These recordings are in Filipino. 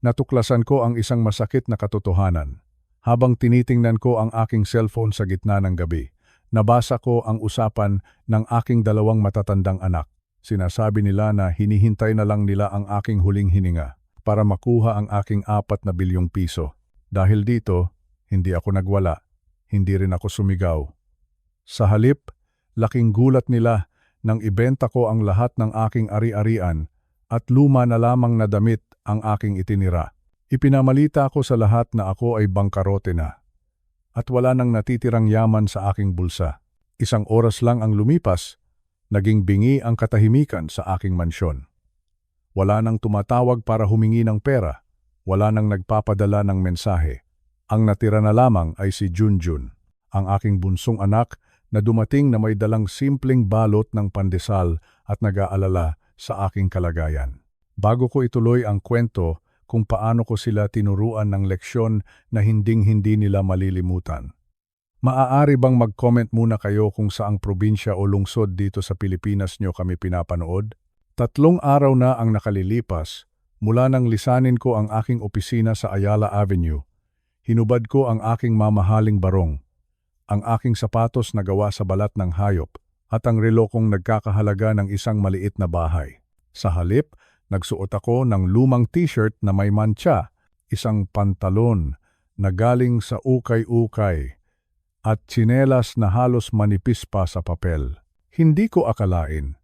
Natuklasan ko ang isang masakit na katotohanan. Habang tinitingnan ko ang aking cellphone sa gitna ng gabi, nabasa ko ang usapan ng aking dalawang matatandang anak. Sinasabi nila na hinihintay na lang nila ang aking huling hininga para makuha ang aking 4 bilyong piso. Dahil dito, hindi ako nagwala, hindi rin ako sumigaw. Sa halip, laking gulat nila nang ibenta ko ang lahat ng aking ari-arian at luma na lamang na damit ang aking itinira. Ipinamalita ko sa lahat na ako ay bangkarote na at wala nang natitirang yaman sa aking bulsa. Isang oras lang ang lumipas, naging bingi ang katahimikan sa aking mansyon. Wala nang tumatawag para humingi ng pera, wala nang nagpapadala ng mensahe. Ang natira na lamang ay si Junjun, ang aking bunsong anak na dumating na may dalang simpleng balot ng pandesal at nag-aalala sa aking kalagayan. Bago ko ituloy ang kwento kung paano ko sila tinuruan ng leksyon na hinding-hindi nila malilimutan. Maaari bang mag-comment muna kayo kung saang probinsya o lungsod dito sa Pilipinas nyo kami pinapanood? 3 araw na ang nakalilipas mula nang lisanin ko ang aking opisina sa Ayala Avenue. Hinubad ko ang aking mamahaling barong, ang aking sapatos na gawa sa balat ng hayop at ang relo kong nagkakahalaga ng isang maliit na bahay. Sa halip, nagsuot ako ng lumang t-shirt na may mantsa, isang pantalon na galing sa ukay-ukay at tsinelas na halos manipis pa sa papel. Hindi ko akalain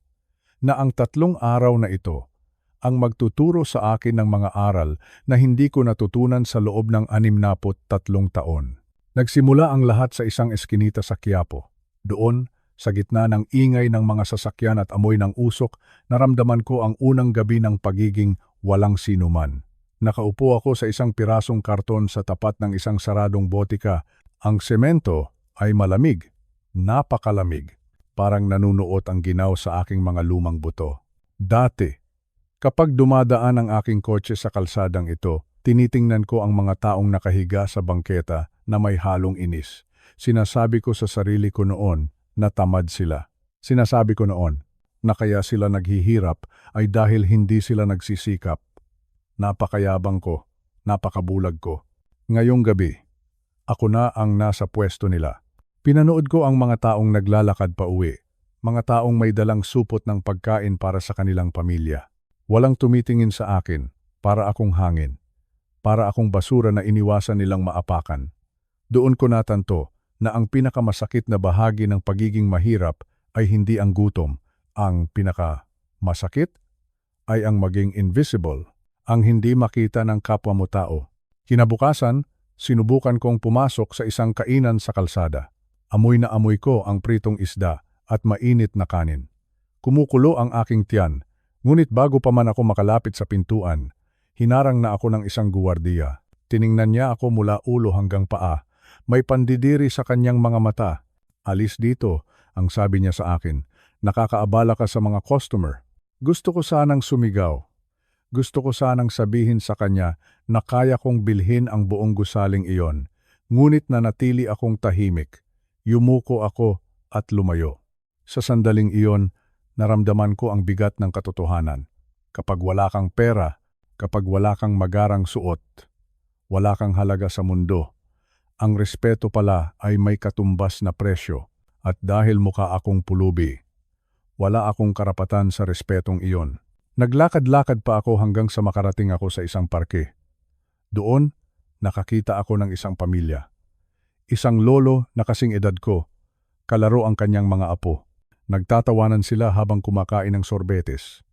na ang 3 araw na ito ang magtuturo sa akin ng mga aral na hindi ko natutunan sa loob ng 63 taon. Nagsimula ang lahat sa isang eskinita sa Quiapo. Doon, sa gitna ng ingay ng mga sasakyan at amoy ng usok, naramdaman ko ang unang gabi ng pagiging walang sinuman. Nakaupo ako sa isang pirasong karton sa tapat ng isang saradong botika. Ang semento ay malamig, napakalamig. Parang nanunuot ang ginaw sa aking mga lumang buto. Dati, kapag dumadaan ang aking kotse sa kalsadang ito, tinitingnan ko ang mga taong nakahiga sa bangketa na may halong inis. Sinasabi ko sa sarili ko noon na tamad sila. Sinasabi ko noon na kaya sila naghihirap ay dahil hindi sila nagsisikap. Napakayabang ko, napakabulag ko. Ngayong gabi, ako na ang nasa pwesto nila. Pinanood ko ang mga taong naglalakad pa uwi, mga taong may dalang supot ng pagkain para sa kanilang pamilya. Walang tumitingin sa akin, para akong hangin, para akong basura na iniwasan nilang maapakan. Doon ko natanto na ang pinakamasakit na bahagi ng pagiging mahirap ay hindi ang gutom. Ang pinakamasakit ay ang maging invisible, ang hindi makita ng kapwa mo tao. Kinabukasan, sinubukan kong pumasok sa isang kainan sa kalsada. Amoy na amoy ko ang pritong isda at mainit na kanin. Kumukulo ang aking tiyan, ngunit bago pa man ako makalapit sa pintuan, hinarang na ako ng isang guwardiya. Tiningnan niya ako mula ulo hanggang paa. May pandidiri sa kanyang mga mata. Alis dito, ang sabi niya sa akin. Nakakaabala ka sa mga customer. Gusto ko sanang sumigaw. Gusto ko sanang sabihin sa kanya na kaya kong bilhin ang buong gusaling iyon. Ngunit nanatili akong tahimik. Yumuko ako at lumayo. Sa sandaling iyon, naramdaman ko ang bigat ng katotohanan. Kapag wala kang pera, kapag wala kang magarang suot, wala kang halaga sa mundo. Ang respeto pala ay may katumbas na presyo at dahil mukha akong pulubi, wala akong karapatan sa respetong iyon. Naglakad-lakad pa ako hanggang sa makarating ako sa isang parke. Doon, nakakita ako ng isang pamilya. Isang lolo na kasing edad ko, kalaro ang kanyang mga apo. Nagtatawanan sila habang kumakain ng sorbetes.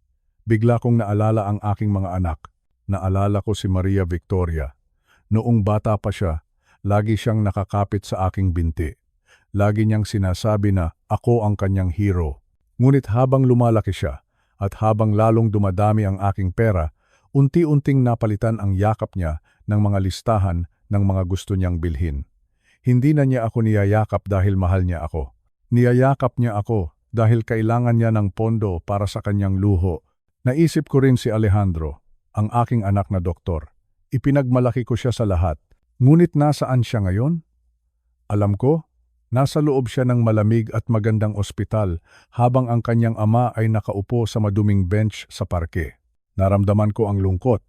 Bigla kong naalala ang aking mga anak. Naalala ko si Maria Victoria. Noong bata pa siya, lagi siyang nakakapit sa aking binti. Lagi niyang sinasabi na ako ang kanyang hero. Ngunit habang lumalaki siya at habang lalong dumadami ang aking pera, unti-unting napalitan ang yakap niya ng mga listahan ng mga gusto niyang bilhin. Hindi na niya ako niyayakap dahil mahal niya ako. Niyayakap niya ako dahil kailangan niya ng pondo para sa kanyang luho. Naisip ko rin si Alejandro, ang aking anak na doktor. Ipinagmalaki ko siya sa lahat. Ngunit nasaan siya ngayon? Alam ko, nasa loob siya ng malamig at magandang ospital habang ang kanyang ama ay nakaupo sa maduming bench sa parke. Naramdaman ko ang lungkot.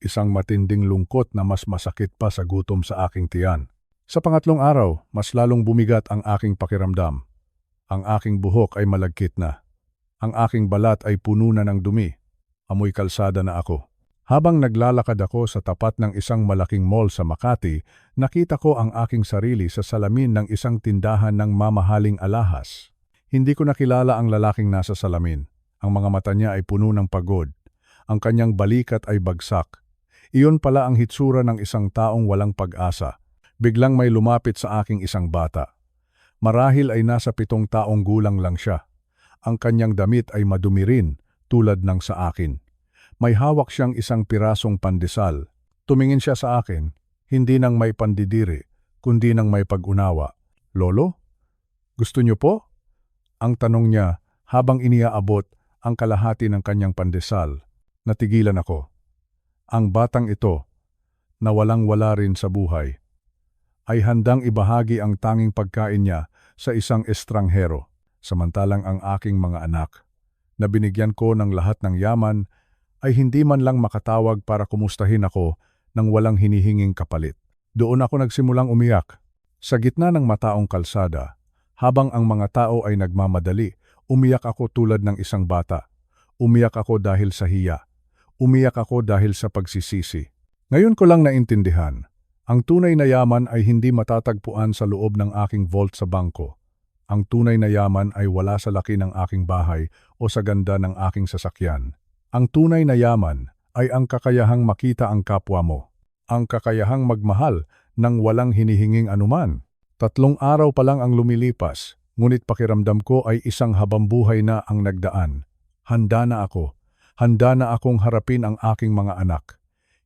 isang matinding lungkot na mas masakit pa sa gutom sa aking tiyan. Sa pangatlong araw, mas lalong bumigat ang aking pakiramdam. Ang aking buhok ay malagkit na. Ang aking balat ay puno na ng dumi. Amoy kalsada na ako. Habang naglalakad ako sa tapat ng isang malaking mall sa Makati, nakita ko ang aking sarili sa salamin ng isang tindahan ng mamahaling alahas. Hindi ko nakilala ang lalaking nasa salamin. Ang mga mata niya ay puno ng pagod. Ang kanyang balikat ay bagsak. Iyon pala ang hitsura ng isang taong walang pag-asa. Biglang may lumapit sa aking isang bata. Marahil ay nasa 7 taong gulang lang siya. Ang kanyang damit ay madumi rin, tulad ng sa akin. May hawak siyang isang pirasong pandesal. Tumingin siya sa akin, hindi nang may pandidiri, kundi nang may pag-unawa. "Lolo, gusto niyo po?" Ang tanong niya habang iniaabot ang kalahati ng kanyang pandesal. Natigilan ako. Ang batang ito, na walang-wala rin sa buhay, ay handang ibahagi ang tanging pagkain niya sa isang estranghero, samantalang ang aking mga anak, na binigyan ko ng lahat ng yaman, ay hindi man lang makatawag para kumustahin ako nang walang hinihinging kapalit. Doon ako nagsimulang umiyak. Sa gitna ng mataong kalsada, habang ang mga tao ay nagmamadali, umiyak ako tulad ng isang bata. Umiyak ako dahil sa hiya. Umiyak ako dahil sa pagsisisi. Ngayon ko lang naintindihan. Ang tunay na yaman ay hindi matatagpuan sa loob ng aking vault sa bangko. Ang tunay na yaman ay wala sa laki ng aking bahay o sa ganda ng aking sasakyan. Ang tunay na yaman ay ang kakayahang makita ang kapwa mo. Ang kakayahang magmahal nang walang hinihinging anuman. 3 araw pa lang ang lumilipas, ngunit pakiramdam ko ay isang habambuhay na ang nagdaan. Handa na ako. Handa na akong harapin ang aking mga anak.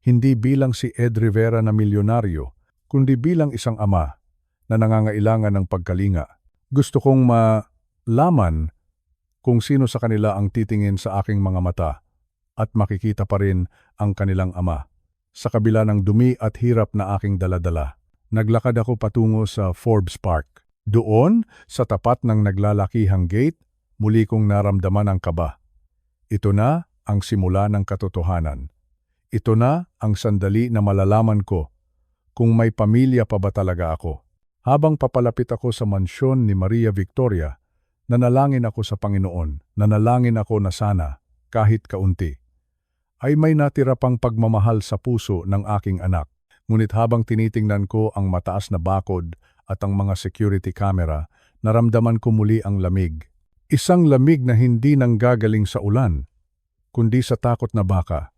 Hindi bilang si Ed Rivera na milyonaryo, kundi bilang isang ama na nangangailangan ng pagkalinga. Gusto kong malaman kung sino sa kanila ang titingin sa aking mga mata at makikita pa rin ang kanilang ama. Sa kabila ng dumi at hirap na aking daladala, naglakad ako patungo sa Forbes Park. Doon, sa tapat ng naglalakihang gate, muli kong naramdaman ang kaba. Ito na ang simula ng katotohanan. Ito na ang sandali na malalaman ko kung may pamilya pa ba talaga ako. Habang papalapit ako sa mansyon ni Maria Victoria, nanalangin ako sa Panginoon, nanalangin ako na sana, kahit kaunti, ay may natira pang pagmamahal sa puso ng aking anak. Ngunit habang tinitingnan ko ang mataas na bakod at ang mga security camera, naramdaman ko muli ang lamig. Isang lamig na hindi nanggagaling sa ulan, kundi sa takot na baka.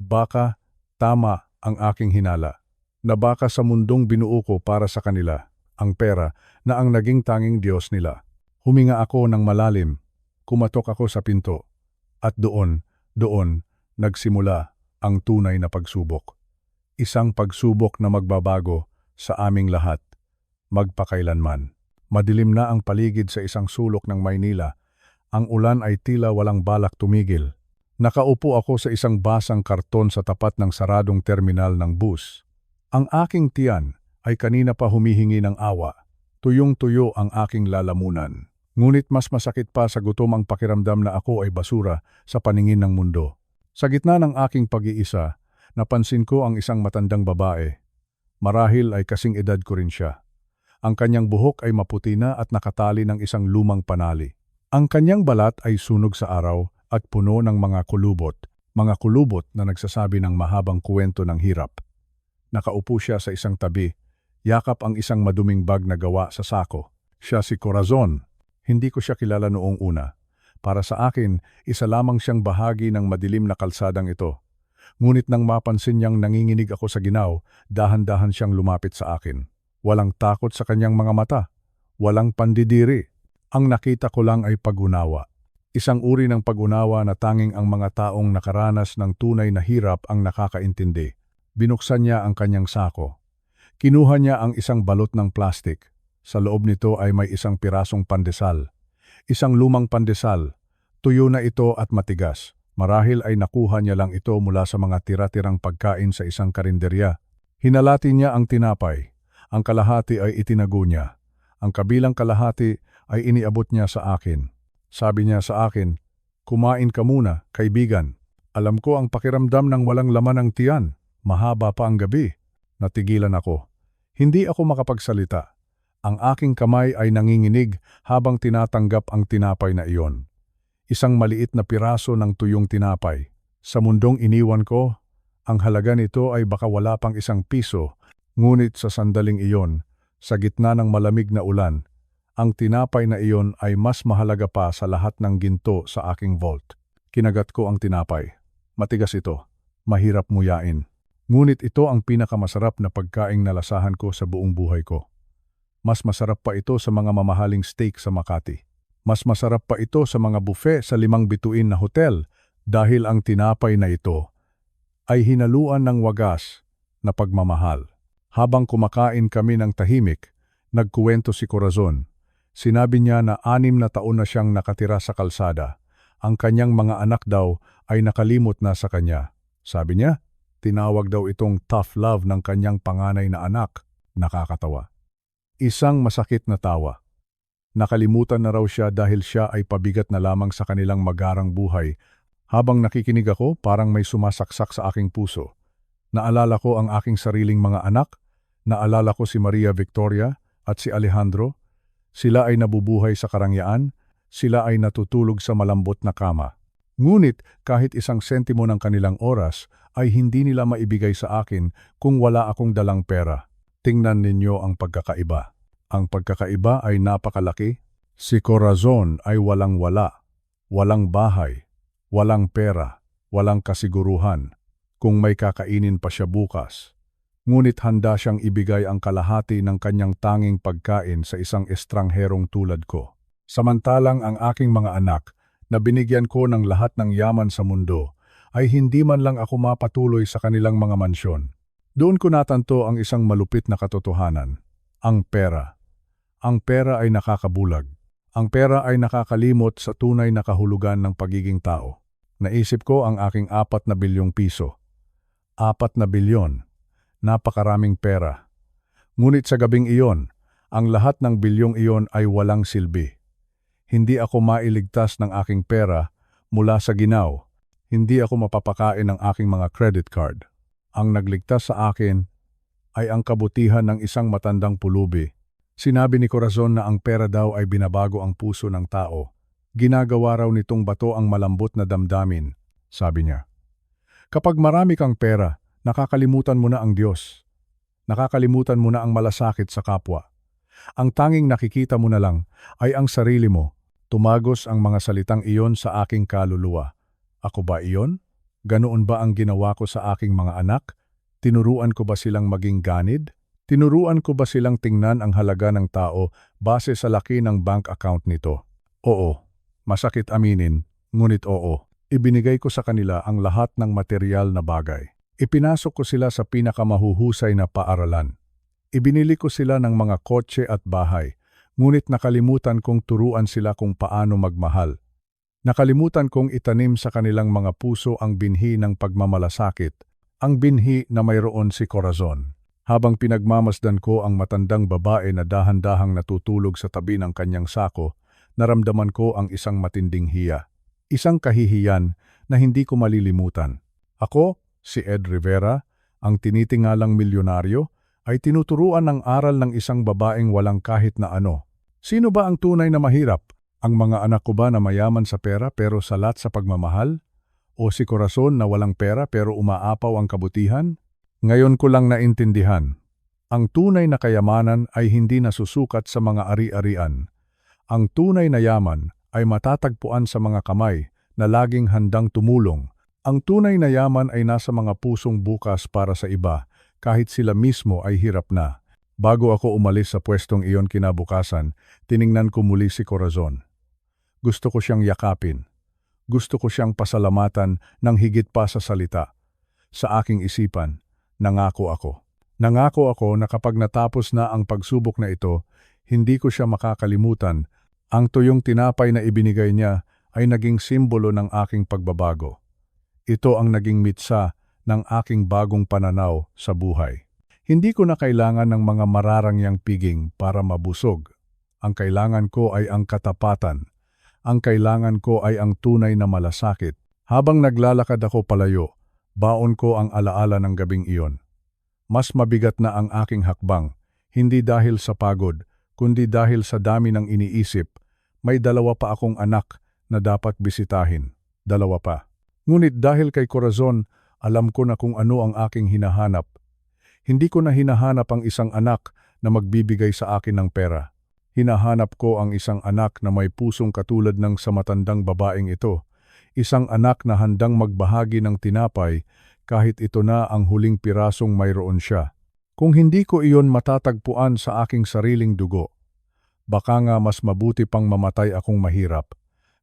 Baka, tama ang aking hinala, na baka sa mundong binuo ko para sa kanila, ang pera na ang naging tanging Diyos nila. Huminga ako ng malalim, kumatok ako sa pinto, at doon, nagsimula ang tunay na pagsubok. Isang pagsubok na magbabago sa aming lahat, magpakailanman. Madilim na ang paligid sa isang sulok ng Maynila. Ang ulan ay tila walang balak tumigil. Nakaupo ako sa isang basang karton sa tapat ng saradong terminal ng bus. Ang aking tiyan ay kanina pa humihingi ng awa. Tuyong-tuyo ang aking lalamunan. Ngunit mas masakit pa sa gutom ang pakiramdam na ako ay basura sa paningin ng mundo. Sa gitna ng aking pag-iisa, napansin ko ang isang matandang babae. Marahil ay kasing edad ko rin siya. Ang kanyang buhok ay maputi na at nakatali ng isang lumang panali. Ang kanyang balat ay sunog sa araw at puno ng mga kulubot na nagsasabi ng mahabang kwento ng hirap. Nakaupo siya sa isang tabi, yakap ang isang maduming bag na gawa sa sako. Siya si Corazon. Hindi ko siya kilala noong una. Para sa akin, isa lamang siyang bahagi ng madilim na kalsadang ito. Ngunit nang mapansin niyang nanginginig ako sa ginaw, dahan-dahan siyang lumapit sa akin. Walang takot sa kanyang mga mata. Walang pandidiri. Ang nakita ko lang ay pag-unawa. Isang uri ng pag-unawa na tanging ang mga taong nakaranas ng tunay na hirap ang nakakaintindi. Binuksan niya ang kanyang sako. Kinuha niya ang isang balot ng plastik. Sa loob nito ay may isang pirasong pandesal. Isang lumang pandesal. Tuyo na ito at matigas. Marahil ay nakuha niya lang ito mula sa mga tira-tirang pagkain sa isang karinderya. Hinalati niya ang tinapay. Ang kalahati ay itinago niya. Ang kabilang kalahati ay iniabot niya sa akin. Sabi niya sa akin, "Kumain ka muna, kaibigan. Alam ko ang pakiramdam ng walang laman ng tiyan." Mahaba pa ang gabi. Natigilan ako. Hindi ako makapagsalita. Ang aking kamay ay nanginginig habang tinatanggap ang tinapay na iyon. Isang maliit na piraso ng tuyong tinapay. Sa mundong iniwan ko, ang halaga nito ay baka wala pang ₱1, ngunit sa sandaling iyon, sa gitna ng malamig na ulan, ang tinapay na iyon ay mas mahalaga pa sa lahat ng ginto sa aking vault. Kinagat ko ang tinapay. Matigas ito. Mahirap nguyain. Ngunit ito ang pinakamasarap na pagkaing nalasahan ko sa buong buhay ko. Mas masarap pa ito sa mga mamahaling steak sa Makati. Mas masarap pa ito sa mga buffet sa 5 bituin na hotel dahil ang tinapay na ito ay hinaluan ng wagas na pagmamahal. Habang kumakain kami ng tahimik, nagkuwento si Corazon. Sinabi niya na 6 na taon na siyang nakatira sa kalsada. Ang kanyang mga anak daw ay nakalimot na sa kanya. Sabi niya, tinawag daw itong tough love ng kanyang panganay na anak. Nakakatawa. Isang masakit na tawa. Nakalimutan na raw siya dahil siya ay pabigat na lamang sa kanilang magarang buhay. Habang nakikinig ako, parang may sumasaksak sa aking puso. Naalala ko ang aking sariling mga anak. Naalala ko si Maria Victoria at si Alejandro. Sila ay nabubuhay sa karangyaan. Sila ay natutulog sa malambot na kama. Ngunit kahit 1 sentimo ng kanilang oras ay hindi nila maibigay sa akin kung wala akong dalang pera. Tingnan ninyo ang pagkakaiba. Ang pagkakaiba ay napakalaki. Si Corazon ay walang-wala, walang bahay, walang pera, walang kasiguruhan, kung may kakainin pa siya bukas. Ngunit handa siyang ibigay ang kalahati ng kanyang tanging pagkain sa isang estrangherong tulad ko. Samantalang ang aking mga anak, na binigyan ko ng lahat ng yaman sa mundo, ay hindi man lang ako mapatuloy sa kanilang mga mansyon. Doon ko natanto ang isang malupit na katotohanan, ang pera. Ang pera ay nakakabulag. Ang pera ay nakakalimot sa tunay na kahulugan ng pagiging tao. Naisip ko ang aking 4 na bilyong piso. 4 na bilyon. Napakaraming pera. Ngunit sa gabing iyon, ang lahat ng bilyong iyon ay walang silbi. Hindi ako mailigtas ng aking pera mula sa ginaw. Hindi ako mapapakain ng aking mga credit card. Ang nagligtas sa akin ay ang kabutihan ng isang matandang pulubi. Sinabi ni Corazon na ang pera daw ay binabago ang puso ng tao. Ginagawa raw nitong bato ang malambot na damdamin, sabi niya. Kapag marami kang pera, nakakalimutan mo na ang Diyos. Nakakalimutan mo na ang malasakit sa kapwa. Ang tanging nakikita mo na lang ay ang sarili mo. Tumagos ang mga salitang iyon sa aking kaluluwa. Ako ba iyon? Ganoon ba ang ginawa ko sa aking mga anak? Tinuruan ko ba silang maging ganid? Tinuruan ko ba silang tingnan ang halaga ng tao base sa laki ng bank account nito? Oo. Masakit aminin, ngunit oo. Ibinigay ko sa kanila ang lahat ng material na bagay. Ipinasok ko sila sa pinakamahuhusay na paaralan. Ibinili ko sila ng mga kotse at bahay, ngunit nakalimutan kong turuan sila kung paano magmahal. Nakalimutan kong itanim sa kanilang mga puso ang binhi ng pagmamalasakit, ang binhi na mayroon si Corazon. Habang pinagmamasdan ko ang matandang babae na dahan-dahang natutulog sa tabi ng kanyang sako, naramdaman ko ang isang matinding hiya. Isang kahihiyan na hindi ko malilimutan. Ako, si Ed Rivera, ang tinitingalang milyonaryo, ay tinuturuan ng aral ng isang babaeng walang kahit na ano. Sino ba ang tunay na mahirap? Ang mga anak ko ba na mayaman sa pera pero salat sa pagmamahal? O si Corazon na walang pera pero umaapaw ang kabutihan? Ngayon ko lang naintindihan. Ang tunay na kayamanan ay hindi nasusukat sa mga ari-arian. Ang tunay na yaman ay matatagpuan sa mga kamay na laging handang tumulong. Ang tunay na yaman ay nasa mga pusong bukas para sa iba, kahit sila mismo ay hirap na. Bago ako umalis sa pwestong iyon kinabukasan, tiningnan ko muli si Corazon. Gusto ko siyang yakapin. Gusto ko siyang pasalamatan ng higit pa sa salita. Sa aking isipan, nangako ako. Nangako ako na kapag natapos na ang pagsubok na ito, hindi ko siya makakalimutan. Ang tuyong tinapay na ibinigay niya ay naging simbolo ng aking pagbabago. Ito ang naging mitsa ng aking bagong pananaw sa buhay. Hindi ko na kailangan ng mga mararangyang piging para mabusog. Ang kailangan ko ay ang katapatan. Ang kailangan ko ay ang tunay na malasakit. Habang naglalakad ako palayo, Baon ko ang alaala ng gabing iyon. Mas mabigat na ang aking hakbang, hindi dahil sa pagod, kundi dahil sa dami ng iniisip. May dalawa pa akong anak na dapat bisitahin. Dalawa pa. Ngunit dahil kay Corazon, alam ko na kung ano ang aking hinahanap. Hindi ko na hinahanap ang isang anak na magbibigay sa akin ng pera. Hinahanap ko ang isang anak na may pusong katulad ng sa matandang babaeng ito. Isang anak na handang magbahagi ng tinapay kahit ito na ang huling pirasong mayroon siya. Kung hindi ko iyon matatagpuan sa aking sariling dugo, baka nga mas mabuti pang mamatay akong mahirap.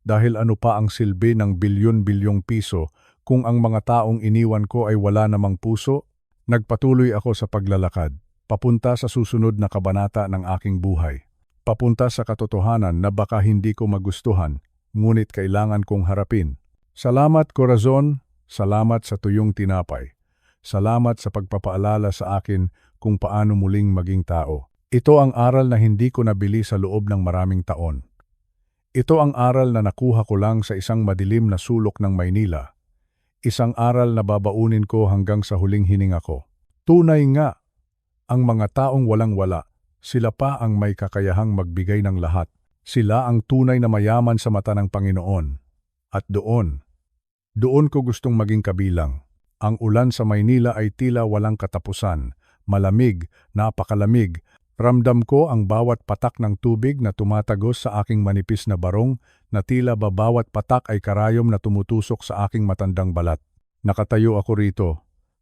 Dahil ano pa ang silbi ng bilyon-bilyong piso kung ang mga taong iniwan ko ay wala namang puso? Nagpatuloy ako sa paglalakad, papunta sa susunod na kabanata ng aking buhay. Papunta sa katotohanan na baka hindi ko magustuhan, ngunit kailangan kong harapin. Salamat, Corazon. Salamat sa tuyong tinapay. Salamat sa pagpapaalala sa akin kung paano muling maging tao. Ito ang aral na hindi ko nabili sa loob ng maraming taon. Ito ang aral na nakuha ko lang sa isang madilim na sulok ng Maynila. Isang aral na babaunin ko hanggang sa huling hininga ko. Tunay nga, ang mga taong walang-wala, sila pa ang may kakayahang magbigay ng lahat. Sila ang tunay na mayaman sa mata ng Panginoon. At doon ko gustong maging kabilang. Ang ulan sa Maynila ay tila walang katapusan. Malamig, napakalamig. Ramdam ko ang bawat patak ng tubig na tumatagos sa aking manipis na barong na tila ba bawat patak ay karayom na tumutusok sa aking matandang balat. Nakatayo ako rito,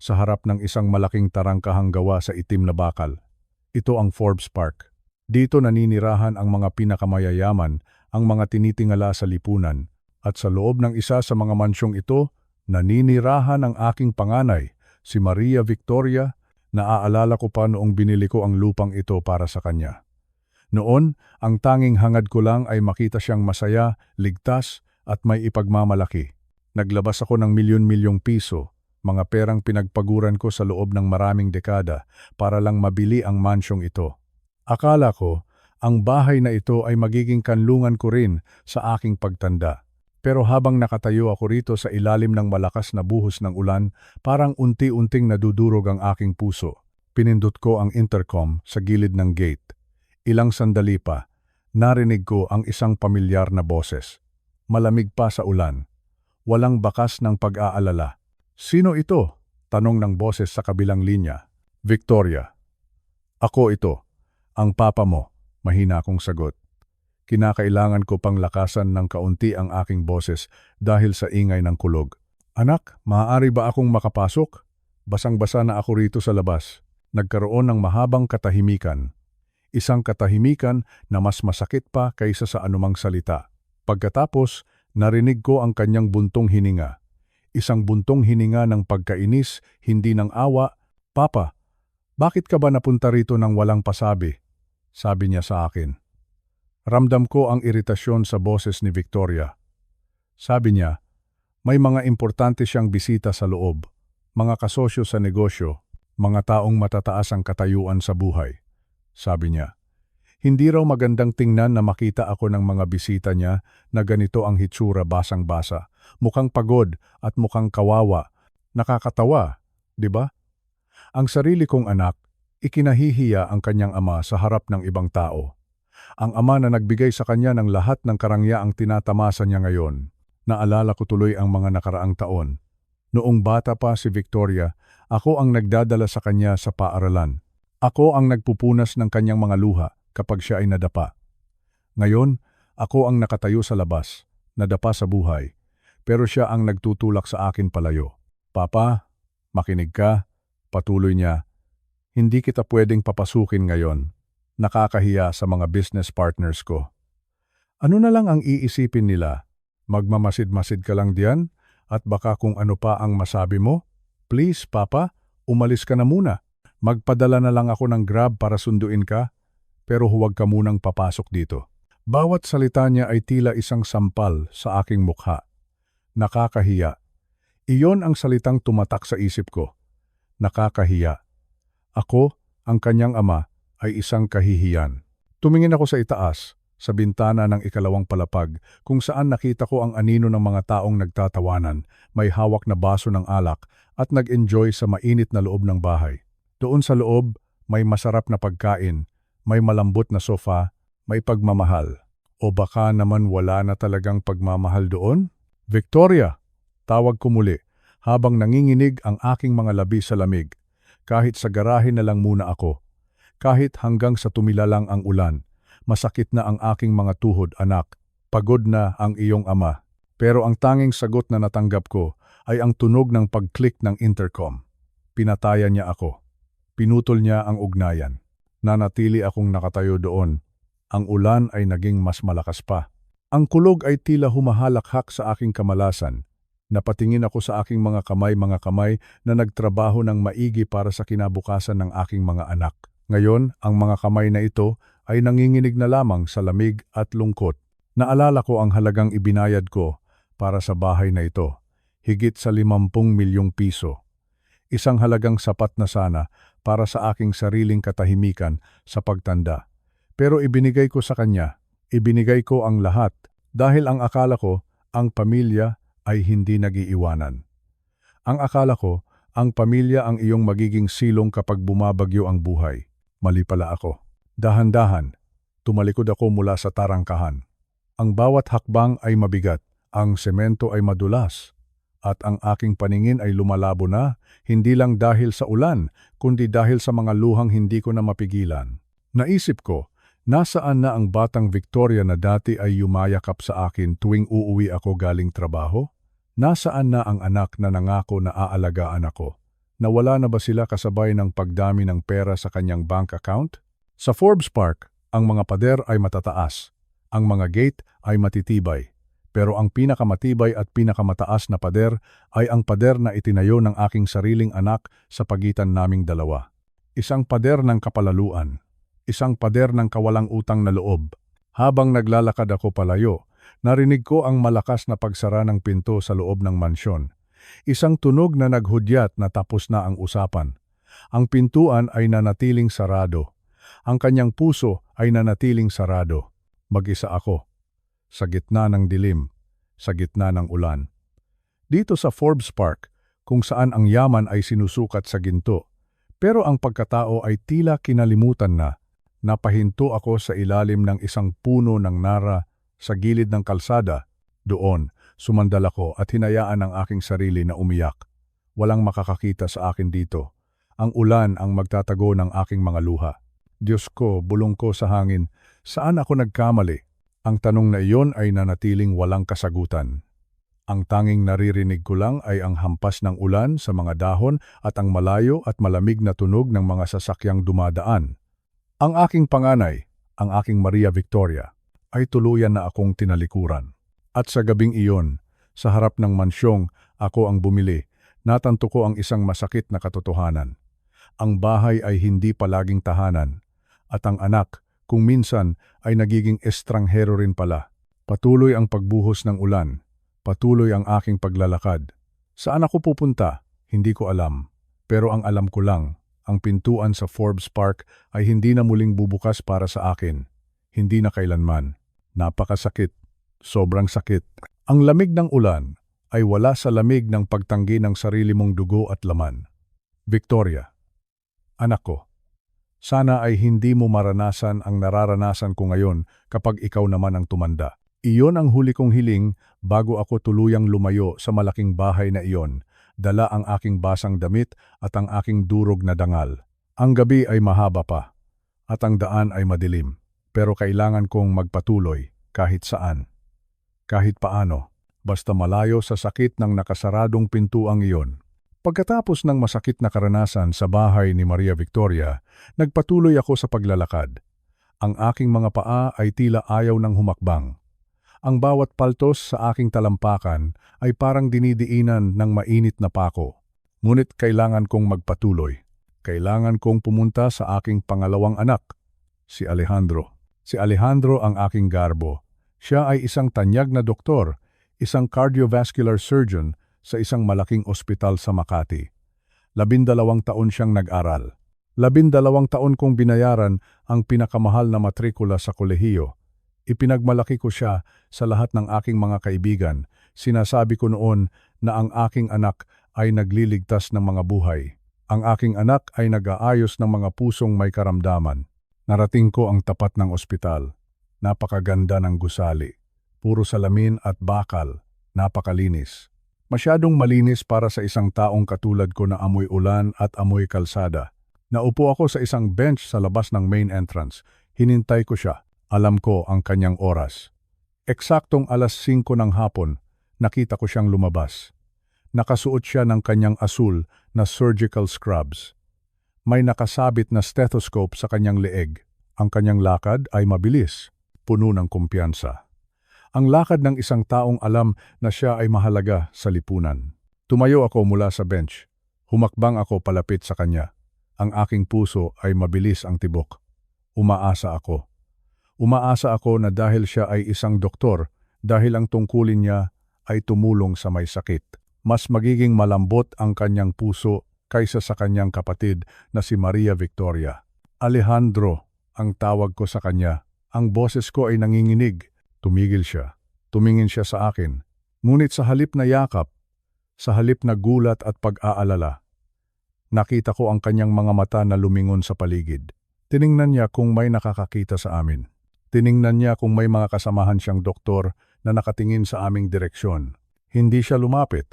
sa harap ng isang malaking tarangkahang gawa sa itim na bakal. Ito ang Forbes Park. Dito naninirahan ang mga pinakamayayaman, ang mga tinitingala sa lipunan. At sa loob ng isa sa mga mansyong ito, naninirahan ang aking panganay, si Maria Victoria. Naaalala ko pa noong binili ko ang lupang ito para sa kanya. Noon, ang tanging hangad ko lang ay makita siyang masaya, ligtas, at may ipagmamalaki. Naglabas ako ng milyon-milyong piso, mga perang pinagpaguran ko sa loob ng maraming dekada para lang mabili ang mansyong ito. Akala ko, ang bahay na ito ay magiging kanlungan ko rin sa aking pagtanda. Pero habang nakatayo ako rito sa ilalim ng malakas na buhos ng ulan, parang unti-unting nadudurog ang aking puso. Pinindot ko ang intercom sa gilid ng gate. Ilang sandali pa, narinig ko ang isang pamilyar na boses. Malamig pa sa ulan. Walang bakas ng pag-aalala. Sino ito? Tanong ng boses sa kabilang linya. Victoria. Ako ito. Ang papa mo. Mahina akong sagot. Kinakailangan ko pang lakasan ng kaunti ang aking boses dahil sa ingay ng kulog. Anak, maaari ba akong makapasok? Basang-basa na ako rito sa labas. Nagkaroon ng mahabang katahimikan. Isang katahimikan na mas masakit pa kaysa sa anumang salita. Pagkatapos, narinig ko ang kanyang buntong hininga. Isang buntong hininga ng pagkainis, hindi ng awa. Papa, bakit ka ba napunta rito nang walang pasabi? Sabi niya sa akin. Ramdam ko ang iritasyon sa boses ni Victoria. Sabi niya, may mga importante siyang bisita sa loob, mga kasosyo sa negosyo, mga taong matataas ang katayuan sa buhay. Sabi niya, hindi raw magandang tingnan na makita ako ng mga bisita niya na ganito ang hitsura basang-basa, mukhang pagod at mukhang kawawa. Nakakatawa, di ba? Ang sarili kong anak, ikinahihiya ang kanyang ama sa harap ng ibang tao. Ang ama na nagbigay sa kanya ng lahat ng karangyaang tinatamasa niya ngayon. Naalala ko tuloy ang mga nakaraang taon. Noong bata pa si Victoria, ako ang nagdadala sa kanya sa paaralan. Ako ang nagpupunas ng kanyang mga luha kapag siya ay nadapa. Ngayon, ako ang nakatayo sa labas, nadapa sa buhay. Pero siya ang nagtutulak sa akin palayo. Papa, makinig ka, patuloy niya. Hindi kita pwedeng papasukin ngayon. Nakakahiya sa mga business partners ko. Ano na lang ang iisipin nila? Magmamasid-masid ka lang diyan at baka kung ano pa ang masabi mo? Please, Papa, umalis ka na muna. Magpadala na lang ako ng Grab para sunduin ka, pero huwag ka munang papasok dito. Bawat salita niya ay tila isang sampal sa aking mukha. Nakakahiya. Iyon ang salitang tumatak sa isip ko. Nakakahiya. Ako, ang kanyang ama, ay isang kahihiyan. Tumingin ako sa itaas, sa bintana ng ikalawang palapag, kung saan nakita ko ang anino ng mga taong nagtatawanan, may hawak na baso ng alak, at nag-enjoy sa mainit na loob ng bahay. Doon sa loob, may masarap na pagkain, may malambot na sofa, may pagmamahal. O baka naman wala na talagang pagmamahal doon? Victoria! Tawag ko muli, habang nanginginig ang aking mga labi sa lamig. Kahit sa garahe na lang muna ako. Kahit hanggang sa tumila lang ang ulan. Masakit na ang aking mga tuhod, anak. Pagod na ang iyong ama. Pero ang tanging sagot na natanggap ko ay ang tunog ng pag-click ng intercom. Pinatayan niya ako. Pinutol niya ang ugnayan. Nanatili akong nakatayo doon. Ang ulan ay naging mas malakas pa. Ang kulog ay tila humahalakhak sa aking kamalasan. Napatingin ako sa aking mga kamay na nagtrabaho ng maigi para sa kinabukasan ng aking mga anak. Ngayon, ang mga kamay na ito ay nanginginig na lamang sa lamig at lungkot. Naalala ko ang halagang ibinayad ko para sa bahay na ito. Higit sa 50 milyong piso. Isang halagang sapat na sana para sa aking sariling katahimikan sa pagtanda. Pero ibinigay ko sa kanya, ibinigay ko ang lahat dahil ang akala ko, ang pamilya ay hindi nag-iiwanan. Ang akala ko, ang pamilya ang iyong magiging silong kapag bumabagyo ang buhay. Mali pala ako. Dahan-dahan, tumalikod ako mula sa tarangkahan. Ang bawat hakbang ay mabigat, ang semento ay madulas, at ang aking paningin ay lumalabo na, hindi lang dahil sa ulan, kundi dahil sa mga luhang hindi ko na mapigilan. Naisip ko, nasaan na ang batang Victoria na dati ay yumayakap sa akin tuwing uuwi ako galing trabaho? Nasaan na ang anak na nangako na aalagaan ako? Nawala na ba sila kasabay ng pagdami ng pera sa kanyang bank account? Sa Forbes Park, ang mga pader ay matataas. Ang mga gate ay matitibay. Pero ang pinakamatibay at pinakamataas na pader ay ang pader na itinayo ng aking sariling anak sa pagitan naming dalawa. Isang pader ng kapalaluan. Isang pader ng kawalang utang na loob. Habang naglalakad ako palayo, narinig ko ang malakas na pagsara ng pinto sa loob ng mansyon. Isang tunog na naghudyat na tapos na ang usapan. Ang pintuan ay nanatiling sarado. Ang kanyang puso ay nanatiling sarado. Mag-isa ako. Sa gitna ng dilim. Sa gitna ng ulan. Dito sa Forbes Park, kung saan ang yaman ay sinusukat sa ginto. Pero ang pagkatao ay tila kinalimutan na. Napahinto ako sa ilalim ng isang puno ng nara sa gilid ng kalsada. Doon, sumandal ako at hinayaan ang aking sarili na umiyak. Walang makakakita sa akin dito. Ang ulan ang magtatago ng aking mga luha. Diyos ko, bulong ko sa hangin, saan ako nagkamali? Ang tanong na iyon ay nanatiling walang kasagutan. Ang tanging naririnig ko lang ay ang hampas ng ulan sa mga dahon at ang malayo at malamig na tunog ng mga sasakyang dumadaan. Ang aking panganay, ang aking Maria Victoria, ay tuluyan na akong tinalikuran. At sa gabing iyon, sa harap ng mansyong ako ang bumili, natanto ko ang isang masakit na katotohanan. Ang bahay ay hindi palaging tahanan, at ang anak, kung minsan, ay nagiging estranghero rin pala. Patuloy ang pagbuhos ng ulan, patuloy ang aking paglalakad. Saan ako pupunta? Hindi ko alam. Pero ang alam ko lang, ang pintuan sa Forbes Park ay hindi na muling bubukas para sa akin. Hindi na kailanman. Napakasakit. Sobrang sakit. Ang lamig ng ulan ay wala sa lamig ng pagtanggi ng sarili mong dugo at laman. Victoria, anak ko, sana ay hindi mo maranasan ang nararanasan ko ngayon kapag ikaw naman ang tumanda. Iyon ang huli kong hiling bago ako tuluyang lumayo sa malaking bahay na iyon. Dala ang aking basang damit at ang aking durog na dangal. Ang gabi ay mahaba pa, at ang daan ay madilim. Pero kailangan kong magpatuloy kahit saan. Kahit paano, basta malayo sa sakit ng nakasaradong pintuang iyon. Pagkatapos ng masakit na karanasan sa bahay ni Maria Victoria, nagpatuloy ako sa paglalakad. Ang aking mga paa ay tila ayaw ng humakbang. Ang bawat paltos sa aking talampakan ay parang dinidiinan ng mainit na pako. Ngunit kailangan kong magpatuloy. Kailangan kong pumunta sa aking pangalawang anak, si Alejandro. Si Alejandro ang aking garbo. Siya ay isang tanyag na doktor, isang cardiovascular surgeon sa isang malaking ospital sa Makati. 12 taon siyang nag-aral. 12 taon kong binayaran ang pinakamahal na matrikula sa kolehiyo. Ipinagmalaki ko siya sa lahat ng aking mga kaibigan. Sinasabi ko noon na ang aking anak ay nagliligtas ng mga buhay. Ang aking anak ay nag-aayos ng mga pusong may karamdaman. Narating ko ang tapat ng ospital. Napakaganda ng gusali. Puro salamin at bakal. Napakalinis. Masyadong malinis para sa isang taong katulad ko na amoy ulan at amoy kalsada. Naupo ako sa isang bench sa labas ng main entrance. Hinintay ko siya. Alam ko ang kanyang oras. Eksaktong alas 5 ng hapon, nakita ko siyang lumabas. Nakasuot siya ng kanyang asul na surgical scrubs. May nakasabit na stethoscope sa kanyang leeg. Ang kanyang lakad ay mabilis, puno ng kumpiyansa. Ang lakad ng isang taong alam na siya ay mahalaga sa lipunan. Tumayo ako mula sa bench. Humakbang ako palapit sa kanya. Ang aking puso ay mabilis ang tibok. Umaasa ako. Umaasa ako na dahil siya ay isang doktor, dahil ang tungkulin niya ay tumulong sa may sakit. Mas magiging malambot ang kanyang puso kaysa sa kanyang kapatid na si Maria Victoria. Alejandro, ang tawag ko sa kanya. Ang boses ko ay nanginginig. Tumigil siya. Tumingin siya sa akin. Ngunit sa halip na yakap, sa halip na gulat at pag-aalala, nakita ko ang kanyang mga mata na lumingon sa paligid. Tiningnan niya kung may nakakakita sa amin. Tiningnan niya kung may mga kasamahan siyang doktor na nakatingin sa aming direksyon. Hindi siya lumapit.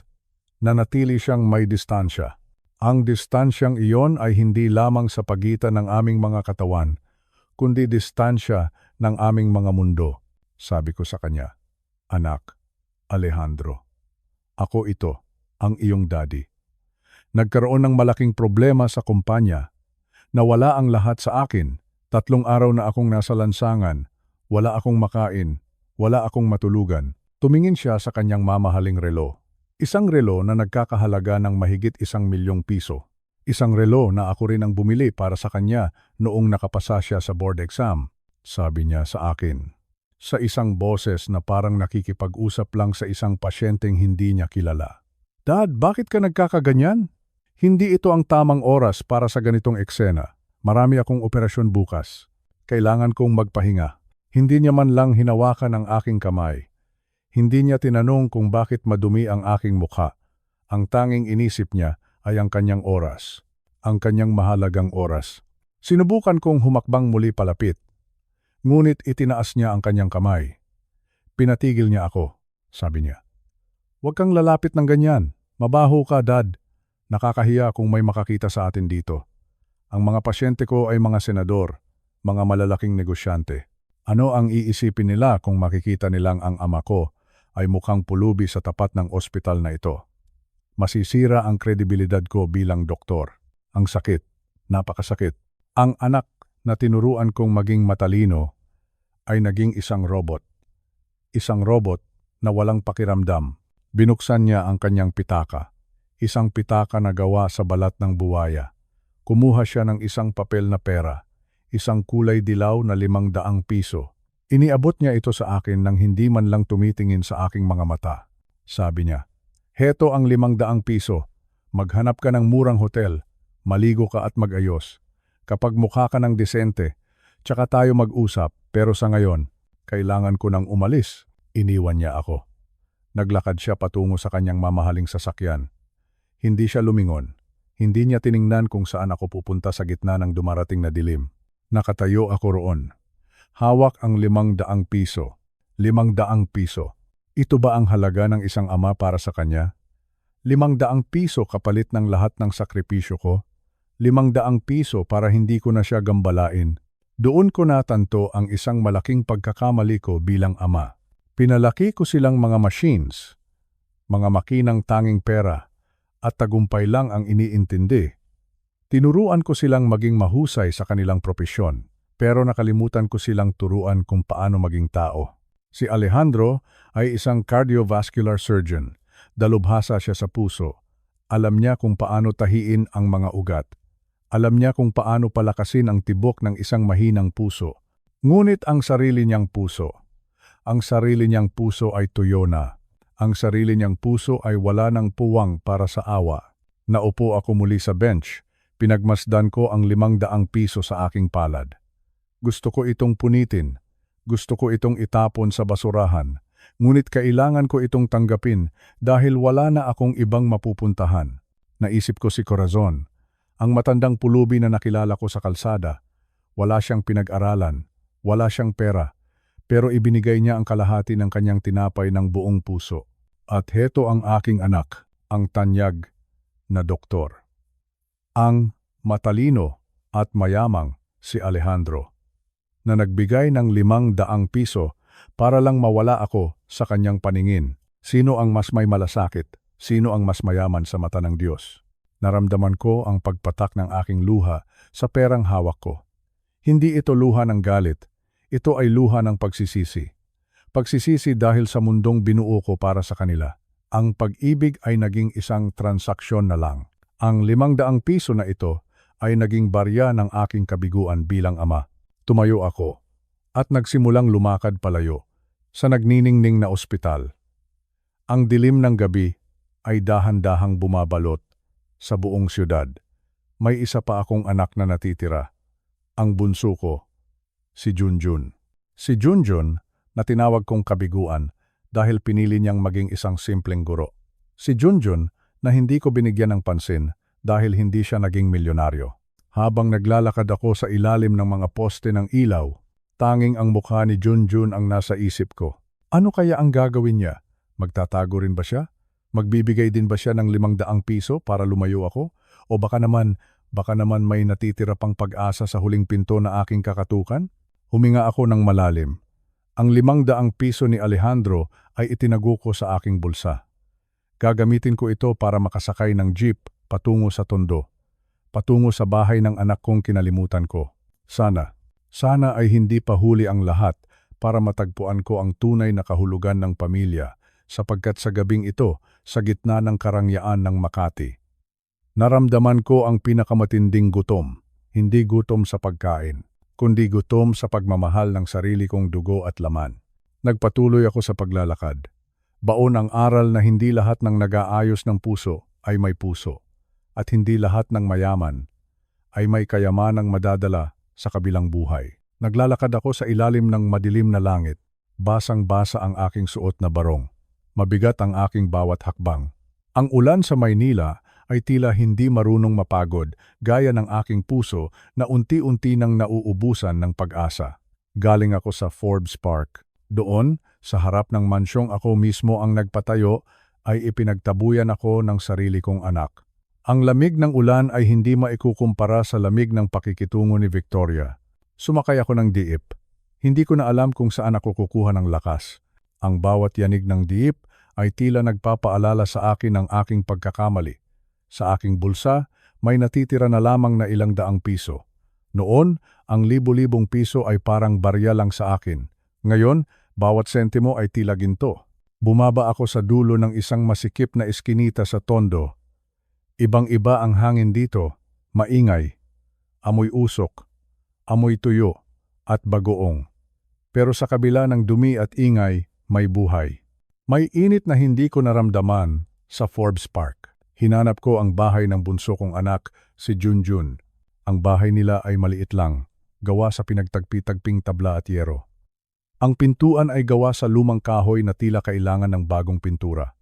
Nanatili siyang may distansya. Ang distansyang iyon ay hindi lamang sa pagitan ng aming mga katawan, kundi distansya ng aming mga mundo. Sabi ko sa kanya, "Anak, Alejandro, ako ito, ang iyong daddy." Nagkaroon ng malaking problema sa kumpanya. Nawala ang lahat sa akin. 3 araw na akong nasa lansangan. Wala akong makain. Wala akong matulugan. Tumingin siya sa kanyang mamahaling relo. Isang relo na nagkakahalaga ng mahigit 1 milyong piso. Isang relo na ako rin ang bumili para sa kanya noong nakapasa siya sa board exam. Sabi niya sa akin, sa isang boses na parang nakikipag-usap lang sa isang pasyenteng hindi niya kilala. "Dad, bakit ka nagkakaganyan? Hindi ito ang tamang oras para sa ganitong eksena. Marami akong operasyon bukas. Kailangan kong magpahinga." Hindi niya man lang hinawakan ang aking kamay. Hindi niya tinanong kung bakit madumi ang aking mukha. Ang tanging inisip niya ay ang kanyang oras. Ang kanyang mahalagang oras. Sinubukan kong humakbang muli palapit. Ngunit itinaas niya ang kanyang kamay. Pinatigil niya ako, sabi niya. "Huwag kang lalapit ng ganyan. Mabaho ka, Dad. Nakakahiya kung may makakita sa atin dito. Ang mga pasyente ko ay mga senador, mga malalaking negosyante. Ano ang iisipin nila kung makikita nilang ang ama ko ay mukhang pulubi sa tapat ng ospital na ito? Masisira ang kredibilidad ko bilang doktor. Ang sakit, napakasakit. Ang anak na tinuruan kong maging matalino ay naging isang robot. Isang robot na walang pakiramdam." Binuksan niya ang kanyang pitaka. Isang pitaka na gawa sa balat ng buwaya. Kumuha siya ng isang papel na pera. Isang kulay dilaw na 500 piso. Iniabot niya ito sa akin nang hindi man lang tumitingin sa aking mga mata. Sabi niya, "Heto ang 500 piso. Maghanap ka ng murang hotel. Maligo ka at mag-ayos. Kapag mukha ka ng disente, tsaka tayo mag-usap, pero sa ngayon, kailangan ko nang umalis." Iniwan niya ako. Naglakad siya patungo sa kanyang mamahaling sasakyan. Hindi siya lumingon. Hindi niya tiningnan kung saan ako pupunta sa gitna ng dumarating na dilim. Nakatayo ako roon. Hawak ang 500 piso. 500 piso. Ito ba ang halaga ng isang ama para sa kanya? 500 piso kapalit ng lahat ng sakripisyo ko? 500 piso para hindi ko na siya gambalain. Doon ko natanto ang isang malaking pagkakamali ko bilang ama. Pinalaki ko silang mga machines, mga makinang tanging pera, at tagumpay lang ang iniintindi. Tinuruan ko silang maging mahusay sa kanilang propesyon, pero nakalimutan ko silang turuan kung paano maging tao. Si Alejandro ay isang cardiovascular surgeon. Dalubhasa siya sa puso. Alam niya kung paano tahiin ang mga ugat. Alam niya kung paano palakasin ang tibok ng isang mahinang puso. Ngunit ang sarili niyang puso ay tuyo na. Ang sarili niyang puso ay wala ng puwang para sa awa. Naupo ako muli sa bench. Pinagmasdan ko ang 500 piso sa aking palad. Gusto ko itong punitin. Gusto ko itong itapon sa basurahan. Ngunit kailangan ko itong tanggapin dahil wala na akong ibang mapupuntahan. Naisip ko si Corazon, ang matandang pulubi na nakilala ko sa kalsada. Wala siyang pinag-aralan, wala siyang pera, pero ibinigay niya ang kalahati ng kanyang tinapay ng buong puso. At heto ang aking anak, ang tanyag na doktor. Ang matalino at mayamang si Alejandro, na nagbigay ng 500 piso para lang mawala ako sa kanyang paningin. Sino ang mas may malasakit? Sino ang mas mayaman sa mata ng Diyos? Naramdaman ko ang pagpatak ng aking luha sa perang hawak ko. Hindi ito luha ng galit, ito ay luha ng pagsisisi. Pagsisisi dahil sa mundong binuo ko para sa kanila. Ang pag-ibig ay naging isang transaksyon na lang. Ang 500 piso na ito ay naging barya ng aking kabiguan bilang ama. Tumayo ako at nagsimulang lumakad palayo sa nagniningning na ospital. Ang dilim ng gabi ay dahan-dahang bumabalot sa buong siyudad. May isa pa akong anak na natitira. Ang bunso ko, si Junjun. Si Junjun na tinawag kong kabiguan dahil pinili niyang maging isang simpleng guro. Si Junjun na hindi ko binigyan ng pansin dahil hindi siya naging milyonaryo. Habang naglalakad ako sa ilalim ng mga poste ng ilaw, tanging ang mukha ni Junjun ang nasa isip ko. Ano kaya ang gagawin niya? Magtatago rin ba siya? Magbibigay din ba siya ng 500 piso para lumayo ako? O baka naman may natitira pang pag-asa sa huling pinto na aking kakatukan? Huminga ako ng malalim. Ang 500 piso ni Alejandro ay itinago ko sa aking bulsa. Gagamitin ko ito para makasakay ng jeep patungo sa Tondo. Patungo sa bahay ng anak kong kinalimutan ko. Sana ay hindi pa huli ang lahat para matagpuan ko ang tunay na kahulugan ng pamilya sapagkat sa gabing ito, sa gitna ng karangyaan ng Makati, naramdaman ko ang pinakamatinding gutom, hindi gutom sa pagkain, kundi gutom sa pagmamahal ng sarili kong dugo at laman. Nagpatuloy ako sa paglalakad. Baon ang aral na hindi lahat ng nag-aayos ng puso ay may puso, at hindi lahat ng mayaman ay may kayamanang madadala sa kabilang buhay. Naglalakad ako sa ilalim ng madilim na langit. Basang-basa ang aking suot na barong. Mabigat ang aking bawat hakbang. Ang ulan sa Maynila ay tila hindi marunong mapagod gaya ng aking puso na unti-unti nang nauubusan ng pag-asa. Galing ako sa Forbes Park. Doon, sa harap ng mansyong ako mismo ang nagpatayo, ay ipinagtabuyan ako ng sarili kong anak. Ang lamig ng ulan ay hindi maikukumpara sa lamig ng pakikitungo ni Victoria. Sumakay ako ng diip. Hindi ko na alam kung saan ako kukuha ng lakas. Ang bawat yanig ng diip ay tila nagpapaalala sa akin ng aking pagkakamali. Sa aking bulsa, may natitira na lamang na 200 piso. Noon, ang libo-libong piso ay parang barya lang sa akin. Ngayon, bawat sentimo ay tila ginto. Bumaba ako sa dulo ng isang masikip na eskinita sa Tondo. Ibang-iba ang hangin dito, maingay, amoy usok, amoy tuyo, at bagoong. Pero sa kabila ng dumi at ingay, may buhay. May init na hindi ko naramdaman sa Forbes Park. Hinanap ko ang bahay ng bunso kong anak, si Junjun. Ang bahay nila ay maliit lang, gawa sa pinagtagpi-tagping tabla at yero. Ang pintuan ay gawa sa lumang kahoy na tila kailangan ng bagong pintura.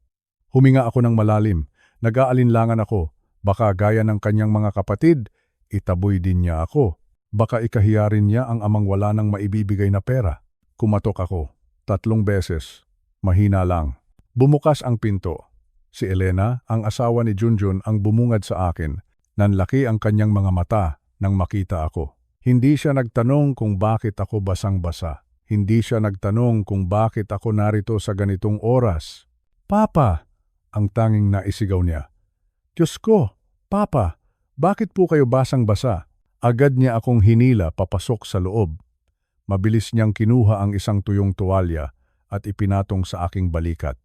Huminga ako ng malalim, nag-aalinlangan ako, baka gaya ng kanyang mga kapatid, itaboy din niya ako. Baka ikahiya rin niya ang amang wala nang maibibigay na pera. Kumatok ako. 3 beses. Mahina lang. Bumukas ang pinto. Si Elena, ang asawa ni Junjun, ang bumungad sa akin. Nanlaki ang kanyang mga mata nang makita ako. Hindi siya nagtanong kung bakit ako basang-basa. Hindi siya nagtanong kung bakit ako narito sa ganitong oras. Papa! Ang tanging naisigaw niya. Diyos ko! Papa! Bakit po kayo basang-basa? Agad niya akong hinila papasok sa loob. Mabilis niyang kinuha ang isang tuyong tuwalya at ipinatong sa aking balikat.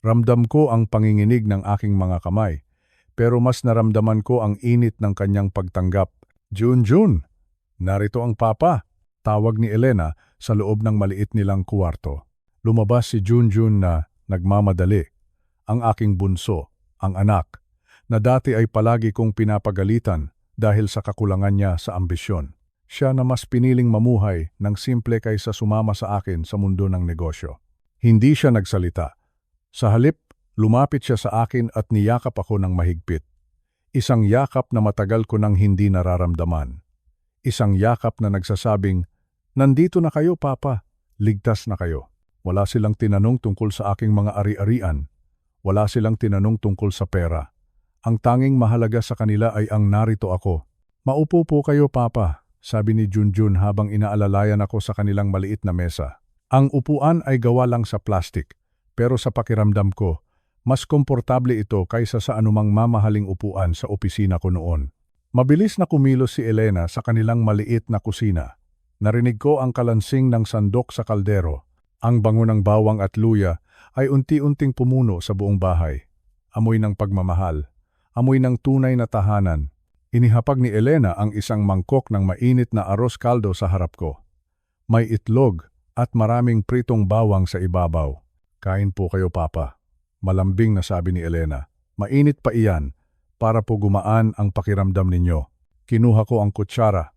Ramdam ko ang panginginig ng aking mga kamay, pero mas naramdaman ko ang init ng kanyang pagtanggap. Junjun! Narito ang papa! Tawag ni Elena sa loob ng maliit nilang kuwarto. Lumabas si Junjun na nagmamadali. Ang aking bunso, ang anak, na dati ay palagi kong pinapagalitan dahil sa kakulangan niya sa ambisyon. Siya na mas piniling mamuhay ng simple kaysa sumama sa akin sa mundo ng negosyo. Hindi siya nagsalita. Sa halip, lumapit siya sa akin at niyakap ako ng mahigpit. Isang yakap na matagal ko nang hindi nararamdaman. Isang yakap na nagsasabing, "Nandito na kayo, Papa. Ligtas na kayo." Wala silang tinanong tungkol sa aking mga ari-arian. Wala silang tinanong tungkol sa pera. Ang tanging mahalaga sa kanila ay ang narito ako. "Maupo po kayo, Papa," sabi ni Junjun habang inaalalayan ako sa kanilang maliit na mesa. Ang upuan ay gawa lang sa plastik, pero sa pakiramdam ko, mas komportable ito kaysa sa anumang mamahaling upuan sa opisina ko noon. Mabilis na kumilos si Elena sa kanilang maliit na kusina. Narinig ko ang kalansing ng sandok sa kaldero. Ang bango ng bawang at luya ay unti-unting pumuno sa buong bahay. Amoy ng pagmamahal. Amoy ng tunay na tahanan. Inihapag ni Elena ang isang mangkok ng mainit na arroz caldo sa harap ko. May itlog at maraming pritong bawang sa ibabaw. "Kain po kayo, Papa." Malambing na sabi ni Elena. "Mainit pa iyan para po gumaan ang pakiramdam ninyo." Kinuha ko ang kutsara.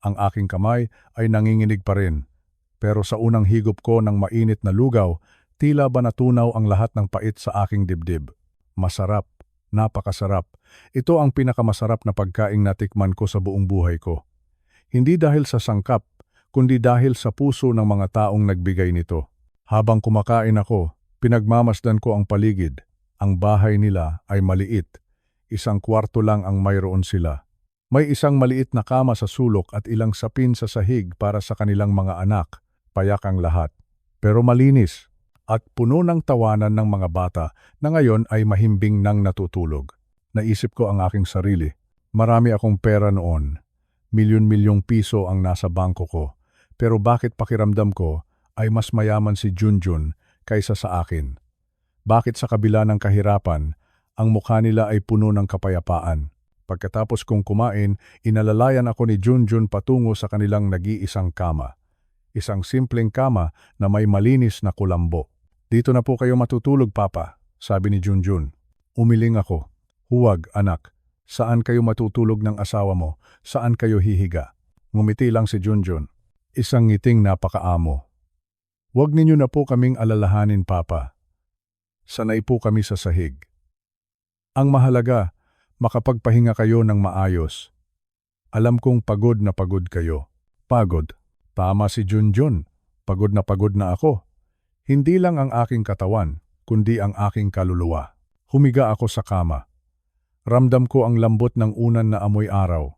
Ang aking kamay ay nanginginig pa rin. Pero sa unang higop ko ng mainit na lugaw, tila ba natunaw ang lahat ng pait sa aking dibdib. Masarap, napakasarap. Ito ang pinakamasarap na pagkaing natikman ko sa buong buhay ko. Hindi dahil sa sangkap, kundi dahil sa puso ng mga taong nagbigay nito. Habang kumakain ako, pinagmamasdan ko ang paligid. Ang bahay nila ay maliit. Isang kwarto lang ang mayroon sila. May isang maliit na kama sa sulok at ilang sapin sa sahig para sa kanilang mga anak. Payak ang lahat. Pero malinis at puno ng tawanan ng mga bata na ngayon ay mahimbing nang natutulog. Naisip ko ang aking sarili. Marami akong pera noon. Milyon-milyong piso ang nasa bangko ko. Pero bakit pakiramdam ko ay mas mayaman si Junjun kaysa sa akin? Bakit sa kabila ng kahirapan, ang mukha nila ay puno ng kapayapaan? Pagkatapos kong kumain, inalalayan ako ni Junjun patungo sa kanilang nag-iisang kama. Isang simpleng kama na may malinis na kulambo. "Dito na po kayo matutulog, Papa," sabi ni Junjun. Umiling ako. "Huwag, anak. Saan kayo matutulog ng asawa mo? Saan kayo hihiga?" Ngumiti lang si Junjun. Isang ngiting napakaamo. "Huwag ninyo na po kaming alalahanin, Papa. Sanay po kami sa sahig. Ang mahalaga, makapagpahinga kayo ng maayos. Alam kong pagod na pagod kayo." Pagod. Tama si Junjun. Pagod na ako. Hindi lang ang aking katawan, kundi ang aking kaluluwa. Humiga ako sa kama. Ramdam ko ang lambot ng unan na amoy araw.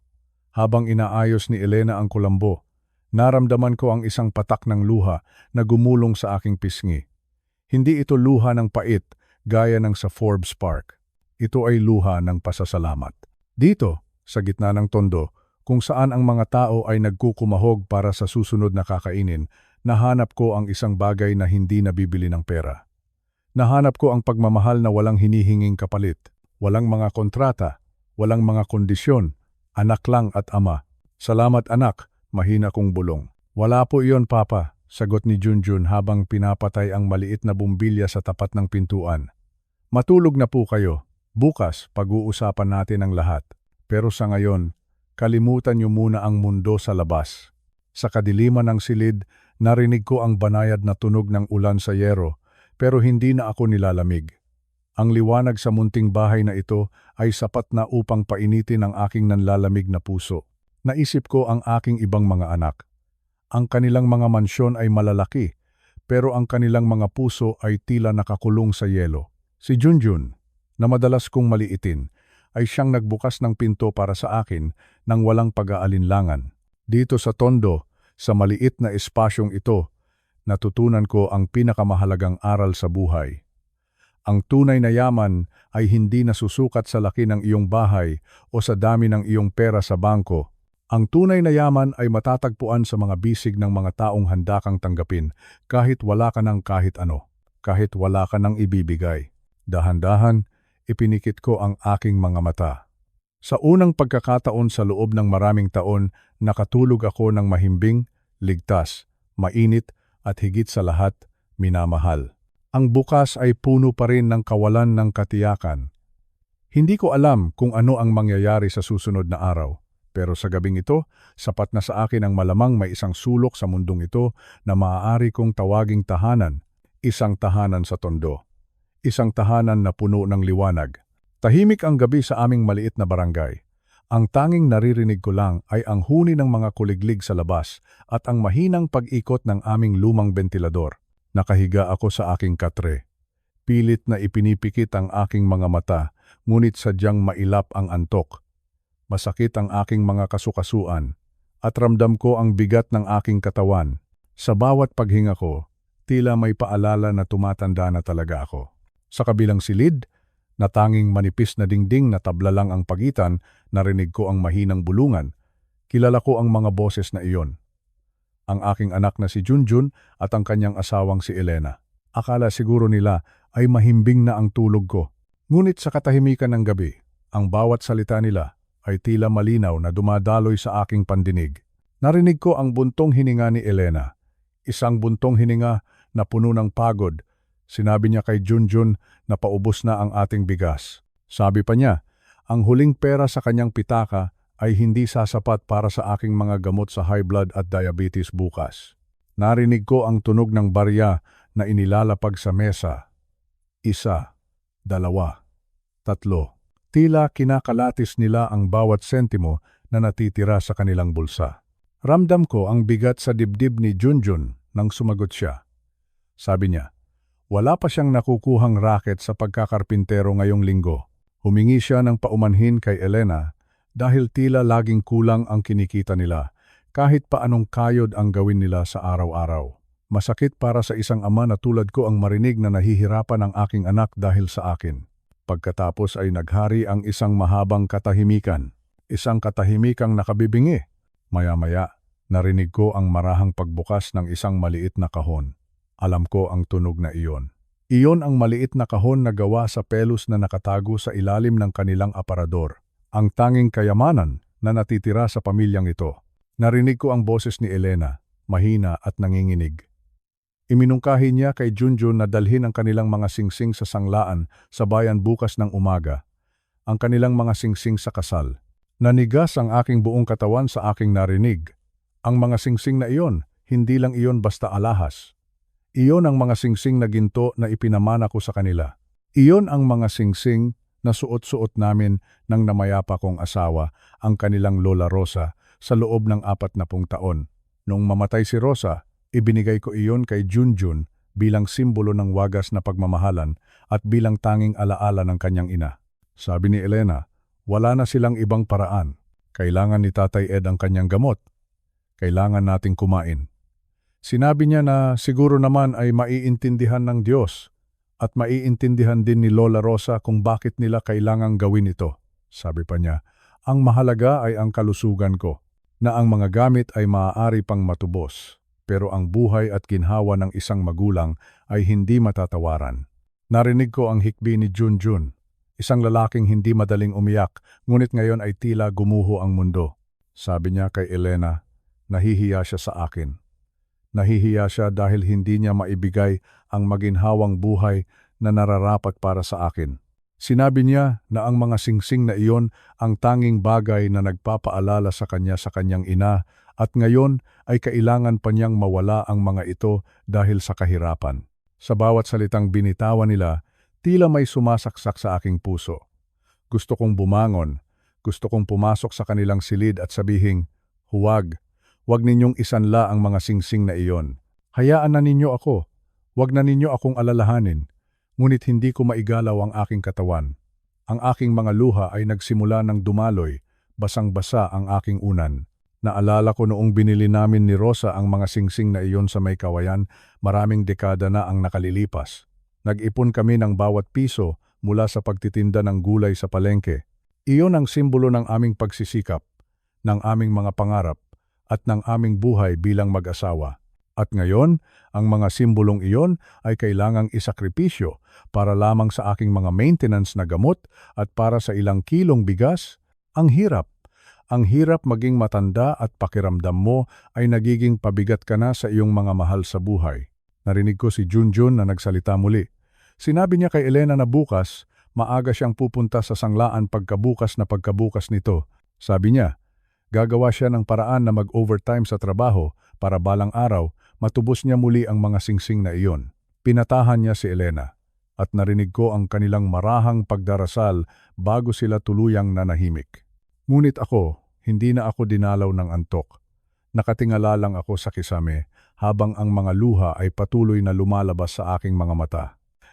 Habang inaayos ni Elena ang kulambo, naramdaman ko ang isang patak ng luha na gumulong sa aking pisngi. Hindi ito luha ng pait, gaya ng sa Forbes Park. Ito ay luha ng pasasalamat. Dito, sa gitna ng tondo, kung saan ang mga tao ay nagkukumahog para sa susunod na kakainin, nahanap ko ang isang bagay na hindi nabibili ng pera. Nahanap ko ang pagmamahal na walang hinihinging kapalit, walang mga kontrata, walang mga kondisyon, anak lang at ama. "Salamat, anak," mahina kong bulong. "Wala po iyon, Papa," sagot ni Junjun habang pinapatay ang maliit na bumbilya sa tapat ng pintuan. "Matulog na po kayo. Bukas, pag-uusapan natin ang lahat. Pero sa ngayon, kalimutan niyo muna ang mundo sa labas." Sa kadiliman ng silid, narinig ko ang banayad na tunog ng ulan sa yero, pero hindi na ako nilalamig. Ang liwanag sa munting bahay na ito ay sapat na upang painitin ang aking nanlalamig na puso. Naisip ko ang aking ibang mga anak. Ang kanilang mga mansyon ay malalaki, pero ang kanilang mga puso ay tila nakakulong sa yelo. Si Junjun, na madalas kong maliitin, ay siyang nagbukas ng pinto para sa akin nang walang pag-aalinlangan. Dito sa tondo, sa maliit na espasyong ito, natutunan ko ang pinakamahalagang aral sa buhay. Ang tunay na yaman ay hindi nasusukat sa laki ng iyong bahay o sa dami ng iyong pera sa bangko. Ang tunay na yaman ay matatagpuan sa mga bisig ng mga taong handa kang tanggapin kahit wala ka ng kahit ano, kahit wala ka ng ibibigay. Dahan-dahan, ipinikit ko ang aking mga mata. Sa unang pagkakataon sa loob ng maraming taon, nakatulog ako ng mahimbing, ligtas, mainit at higit sa lahat, minamahal. Ang bukas ay puno pa rin ng kawalan ng katiyakan. Hindi ko alam kung ano ang mangyayari sa susunod na araw, pero sa gabing ito, sapat na sa akin ang malamang may isang sulok sa mundong ito na maaari kong tawaging tahanan. Isang tahanan sa tondo. Isang tahanan na puno ng liwanag. Tahimik ang gabi sa aming maliit na barangay. Ang tanging naririnig ko lang ay ang huni ng mga kuliglig sa labas at ang mahinang pag-ikot ng aming lumang bentilador. Nakahiga ako sa aking katre. Pilit na ipinipikit ang aking mga mata, ngunit sadyang mailap ang antok. Masakit ang aking mga kasukasuan, at ramdam ko ang bigat ng aking katawan. Sa bawat paghinga ko, tila may paalala na tumatanda na talaga ako. Sa kabilang silid, na tanging manipis na dingding na tabla lang ang pagitan, narinig ko ang mahinang bulungan. Kilala ko ang mga boses na iyon. Ang aking anak na si Junjun at ang kanyang asawang si Elena. Akala siguro nila ay mahimbing na ang tulog ko. Ngunit sa katahimikan ng gabi, ang bawat salita nila ay tila malinaw na dumadaloy sa aking pandinig. Narinig ko ang buntong hininga ni Elena. Isang buntong hininga na puno ng pagod. Sinabi niya kay Junjun na paubos na ang ating bigas. Sabi pa niya, ang huling pera sa kanyang pitaka ay hindi sasapat para sa aking mga gamot sa high blood at diabetes bukas. Narinig ko ang tunog ng barya na inilalapag sa mesa. 1, 2, 3. Tila kinakalatis nila ang bawat sentimo na natitira sa kanilang bulsa. Ramdam ko ang bigat sa dibdib ni Junjun nang sumagot siya. Sabi niya, wala pa siyang nakukuhang raket sa pagkakarpintero ngayong linggo. Humingi siya ng paumanhin kay Elena dahil tila laging kulang ang kinikita nila kahit pa anong kayod ang gawin nila sa araw-araw. Masakit para sa isang ama na tulad ko ang marinig na nahihirapan ang aking anak dahil sa akin. Pagkatapos ay naghari ang isang mahabang katahimikan. Isang katahimikang nakabibingi. Maya-maya, narinig ko ang marahang pagbukas ng isang maliit na kahon. Alam ko ang tunog na iyon. Iyon ang maliit na kahon na gawa sa pelos na nakatago sa ilalim ng kanilang aparador. Ang tanging kayamanan na natitira sa pamilyang ito. Narinig ko ang boses ni Elena, mahina at nanginginig. Iminungkahi niya kay Junjun na dalhin ang kanilang mga singsing sa sanglaan sa bayan bukas ng umaga. Ang kanilang mga singsing sa kasal. Nanigas ang aking buong katawan sa aking narinig. Ang mga singsing na iyon, hindi lang iyon basta alahas. Iyon ang mga singsing na ginto na ipinamana ko sa kanila. Iyon ang mga singsing na suot-suot namin ng namayapa kong asawa, ang kanilang Lola Rosa, sa loob ng 40 taon. Nung mamatay si Rosa, ibinigay ko iyon kay Junjun bilang simbolo ng wagas na pagmamahalan at bilang tanging alaala ng kanyang ina. Sabi ni Elena, wala na silang ibang paraan. Kailangan ni Tatay Ed ang kanyang gamot. Kailangan nating kumain. Sinabi niya na siguro naman ay maiintindihan ng Diyos at maiintindihan din ni Lola Rosa kung bakit nila kailangang gawin ito. Sabi pa niya, ang mahalaga ay ang kalusugan ko, na ang mga gamit ay maaari pang matubos, pero ang buhay at ginhawa ng isang magulang ay hindi matatawaran. Narinig ko ang hikbi ni Junjun, isang lalaking hindi madaling umiyak, ngunit ngayon ay tila gumuho ang mundo. Sabi niya kay Elena, nahihiya siya sa akin. Nahihiya siya dahil hindi niya maibigay ang maginhawang buhay na nararapat para sa akin. Sinabi niya na ang mga singsing na iyon ang tanging bagay na nagpapaalala sa kanyang ina at ngayon ay kailangan pa niyang mawala ang mga ito dahil sa kahirapan. Sa bawat salitang binitawan nila, tila may sumasaksak sa aking puso. Gusto kong bumangon, gusto kong pumasok sa kanilang silid at sabihing, huwag. Huwag ninyong isanla ang mga singsing na iyon. Hayaan na ninyo ako. Huwag na ninyo akong alalahanin. Ngunit hindi ko maigalaw ang aking katawan. Ang aking mga luha ay nagsimula ng dumaloy, basang-basa ang aking unan. Naalala ko noong binili namin ni Rosa ang mga singsing na iyon sa may kawayan, maraming dekada na ang nakalilipas. Nag-ipon kami ng bawat piso mula sa pagtitinda ng gulay sa palengke. Iyon ang simbolo ng aming pagsisikap, ng aming mga pangarap, at ng aming buhay bilang mag-asawa. At ngayon, ang mga simbolong iyon ay kailangang isakripisyo para lamang sa aking mga maintenance na gamot at para sa ilang kilong bigas. Ang hirap. Ang hirap maging matanda at pakiramdam mo ay nagiging pabigat ka na sa iyong mga mahal sa buhay. Narinig ko si Junjun na nagsalita muli. Sinabi niya kay Elena na bukas, maaga siyang pupunta sa sanglaan pagkabukas nito. Sabi niya, gagawa siya ng paraan na mag-overtime sa trabaho para balang araw matubos niya muli ang mga singsing na iyon. Pinatahan niya si Elena at narinig ko ang kanilang marahang pagdarasal bago sila tuluyang nanahimik. Ngunit ako, hindi na ako dinalaw ng antok. Nakatingala lang ako sa kisame habang ang mga luha ay patuloy na lumalabas sa aking mga mata.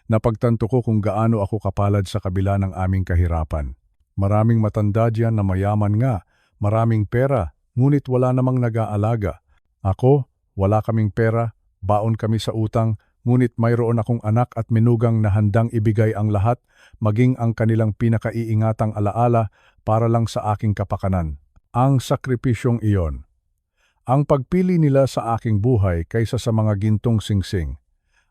Napagtanto ko kung gaano ako kapalad sa kabila ng aming kahirapan. Maraming matanda diyan na mayaman nga, maraming pera, ngunit wala namang nag-aalaga. Ako, wala kaming pera, baon kami sa utang, ngunit mayroon akong anak at menugang na handang ibigay ang lahat, maging ang kanilang pinakaiingatang alaala para lang sa aking kapakanan. Ang sakripisyong iyon. Ang pagpili nila sa aking buhay kaysa sa mga gintong singsing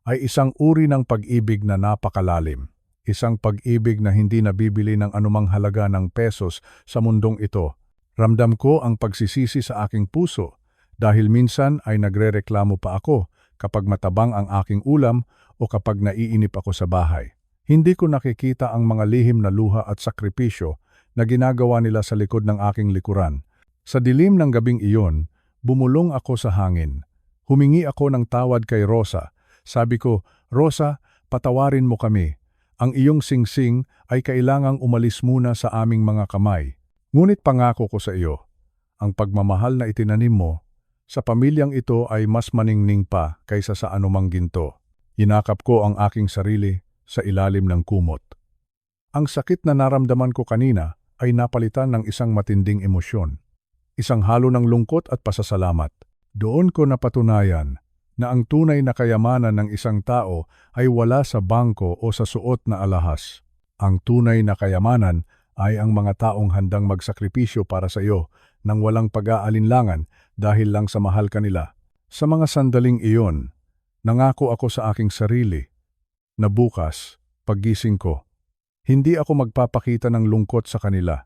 ay isang uri ng pag-ibig na napakalalim. Isang pag-ibig na hindi nabibili ng anumang halaga ng pesos sa mundong ito. Ramdam ko ang pagsisisi sa aking puso dahil minsan ay nagrereklamo pa ako kapag matabang ang aking ulam o kapag naiinip ako sa bahay. Hindi ko nakikita ang mga lihim na luha at sakripisyo na ginagawa nila sa likod ng aking likuran. Sa dilim ng gabing iyon, bumulong ako sa hangin. Humingi ako ng tawad kay Rosa. Sabi ko, Rosa, patawarin mo kami. Ang iyong singsing ay kailangang umalis muna sa aming mga kamay. Ngunit pangako ko sa iyo, ang pagmamahal na itinanim mo sa pamilyang ito ay mas maningning pa kaysa sa anumang ginto. Inakap ko ang aking sarili sa ilalim ng kumot. Ang sakit na naramdaman ko kanina ay napalitan ng isang matinding emosyon. Isang halo ng lungkot at pasasalamat. Doon ko napatunayan na ang tunay na kayamanan ng isang tao ay wala sa bangko o sa suot na alahas. Ang tunay na kayamanan ay ang mga taong handang magsakripisyo para sa iyo nang walang pag-aalinlangan dahil lang sa mahal kanila. Sa mga sandaling iyon, nangako ako sa aking sarili na bukas, paggising ko, hindi ako magpapakita ng lungkot sa kanila.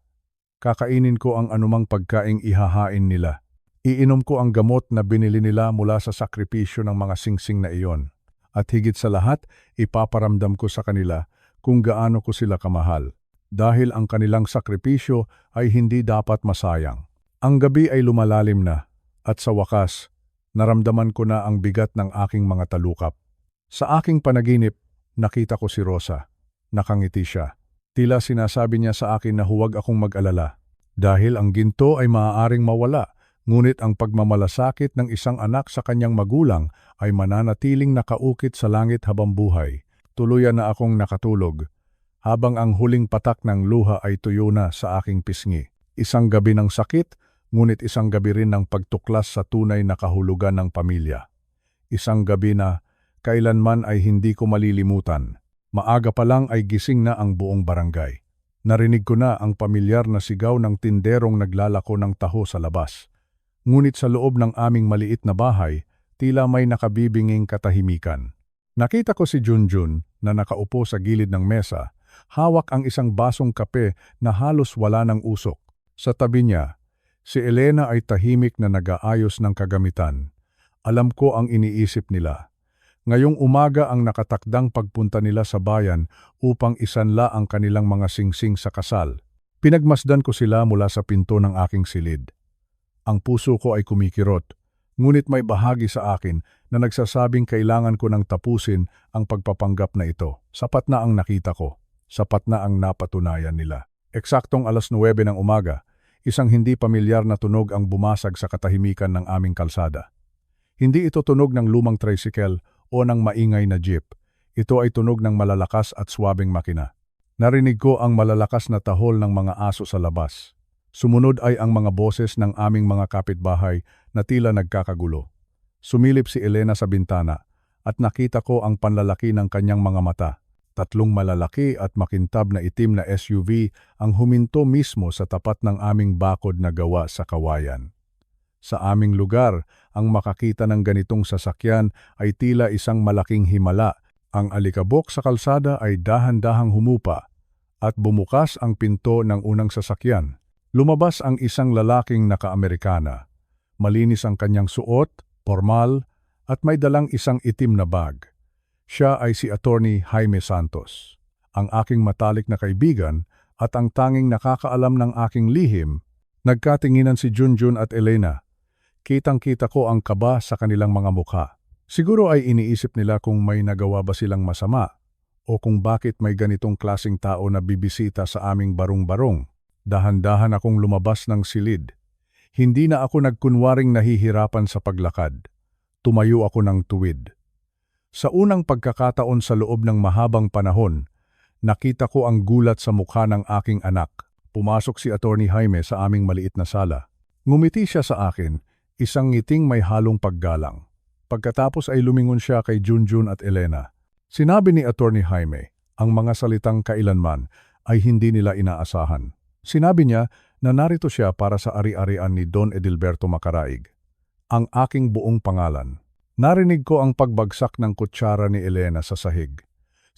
Kakainin ko ang anumang pagkaing ihahain nila. Iinom ko ang gamot na binili nila mula sa sakripisyo ng mga singsing na iyon. At higit sa lahat, ipaparamdam ko sa kanila kung gaano ko sila kamahal. Dahil ang kanilang sakripisyo ay hindi dapat masayang. Ang gabi ay lumalalim na, at sa wakas, naramdaman ko na ang bigat ng aking mga talukap. Sa aking panaginip, nakita ko si Rosa. Nakangiti siya. Tila sinasabi niya sa akin na huwag akong mag-alala. Dahil ang ginto ay maaaring mawala, ngunit ang pagmamalasakit ng isang anak sa kanyang magulang ay mananatiling nakaukit sa langit habang buhay. Tuluyan na akong nakatulog, habang ang huling patak ng luha ay tuyo na sa aking pisngi. Isang gabi ng sakit, ngunit isang gabi rin ng pagtuklas sa tunay na kahulugan ng pamilya. Isang gabi na kailanman ay hindi ko malilimutan. Maaga pa lang ay gising na ang buong barangay. Narinig ko na ang pamilyar na sigaw ng tinderong naglalako ng taho sa labas. Ngunit sa loob ng aming maliit na bahay, tila may nakabibinging katahimikan. Nakita ko si Junjun na nakaupo sa gilid ng mesa, hawak ang isang basong kape na halos wala ng usok. Sa tabi niya, si Elena ay tahimik na nag-aayos ng kagamitan. Alam ko ang iniisip nila. Ngayong umaga ang nakatakdang pagpunta nila sa bayan upang isanla ang kanilang mga singsing sa kasal. Pinagmasdan ko sila mula sa pinto ng aking silid. Ang puso ko ay kumikirot, ngunit may bahagi sa akin na nagsasabing kailangan ko nang tapusin ang pagpapanggap na ito. Sapat na ang nakita ko, sapat na ang napatunayan nila. Eksaktong 9:00 ng umaga, isang hindi pamilyar na tunog ang bumasag sa katahimikan ng aming kalsada. Hindi ito tunog ng lumang tricycle o ng maingay na jeep. Ito ay tunog ng malalakas at swabing makina. Narinig ko ang malalakas na tahol ng mga aso sa labas. Sumunod ay ang mga boses ng aming mga kapitbahay na tila nagkakagulo. Sumilip si Elena sa bintana at nakita ko ang panlalaki ng kanyang mga mata. 3 malalaki at makintab na itim na SUV ang huminto mismo sa tapat ng aming bakod na gawa sa kawayan. Sa aming lugar, ang makakita ng ganitong sasakyan ay tila isang malaking himala. Ang alikabok sa kalsada ay dahan-dahang humupa at bumukas ang pinto ng unang sasakyan. Lumabas ang isang lalaking naka-Amerikana. Malinis ang kanyang suot, formal, at may dalang isang itim na bag. Siya ay si Attorney Jaime Santos, ang aking matalik na kaibigan at ang tanging nakakaalam ng aking lihim. Nagkatinginan si Junjun at Elena. Kitang-kita ko ang kaba sa kanilang mga mukha. Siguro ay iniisip nila kung may nagawa ba silang masama o kung bakit may ganitong klasing tao na bibisita sa aming barong-barong. Dahan-dahan akong lumabas ng silid. Hindi na ako nagkunwaring nahihirapan sa paglakad. Tumayo ako ng tuwid. Sa unang pagkakataon sa loob ng mahabang panahon, nakita ko ang gulat sa mukha ng aking anak. Pumasok si Attorney Jaime sa aming maliit na sala. Ngumiti siya sa akin, isang ngiting may halong paggalang. Pagkatapos ay lumingon siya kay Junjun at Elena. Sinabi ni Attorney Jaime, ang mga salitang kailanman ay hindi nila inaasahan. Sinabi niya na narito siya para sa ari-arian ni Don Edilberto Macaraig. Ang aking buong pangalan. Narinig ko ang pagbagsak ng kutsara ni Elena sa sahig.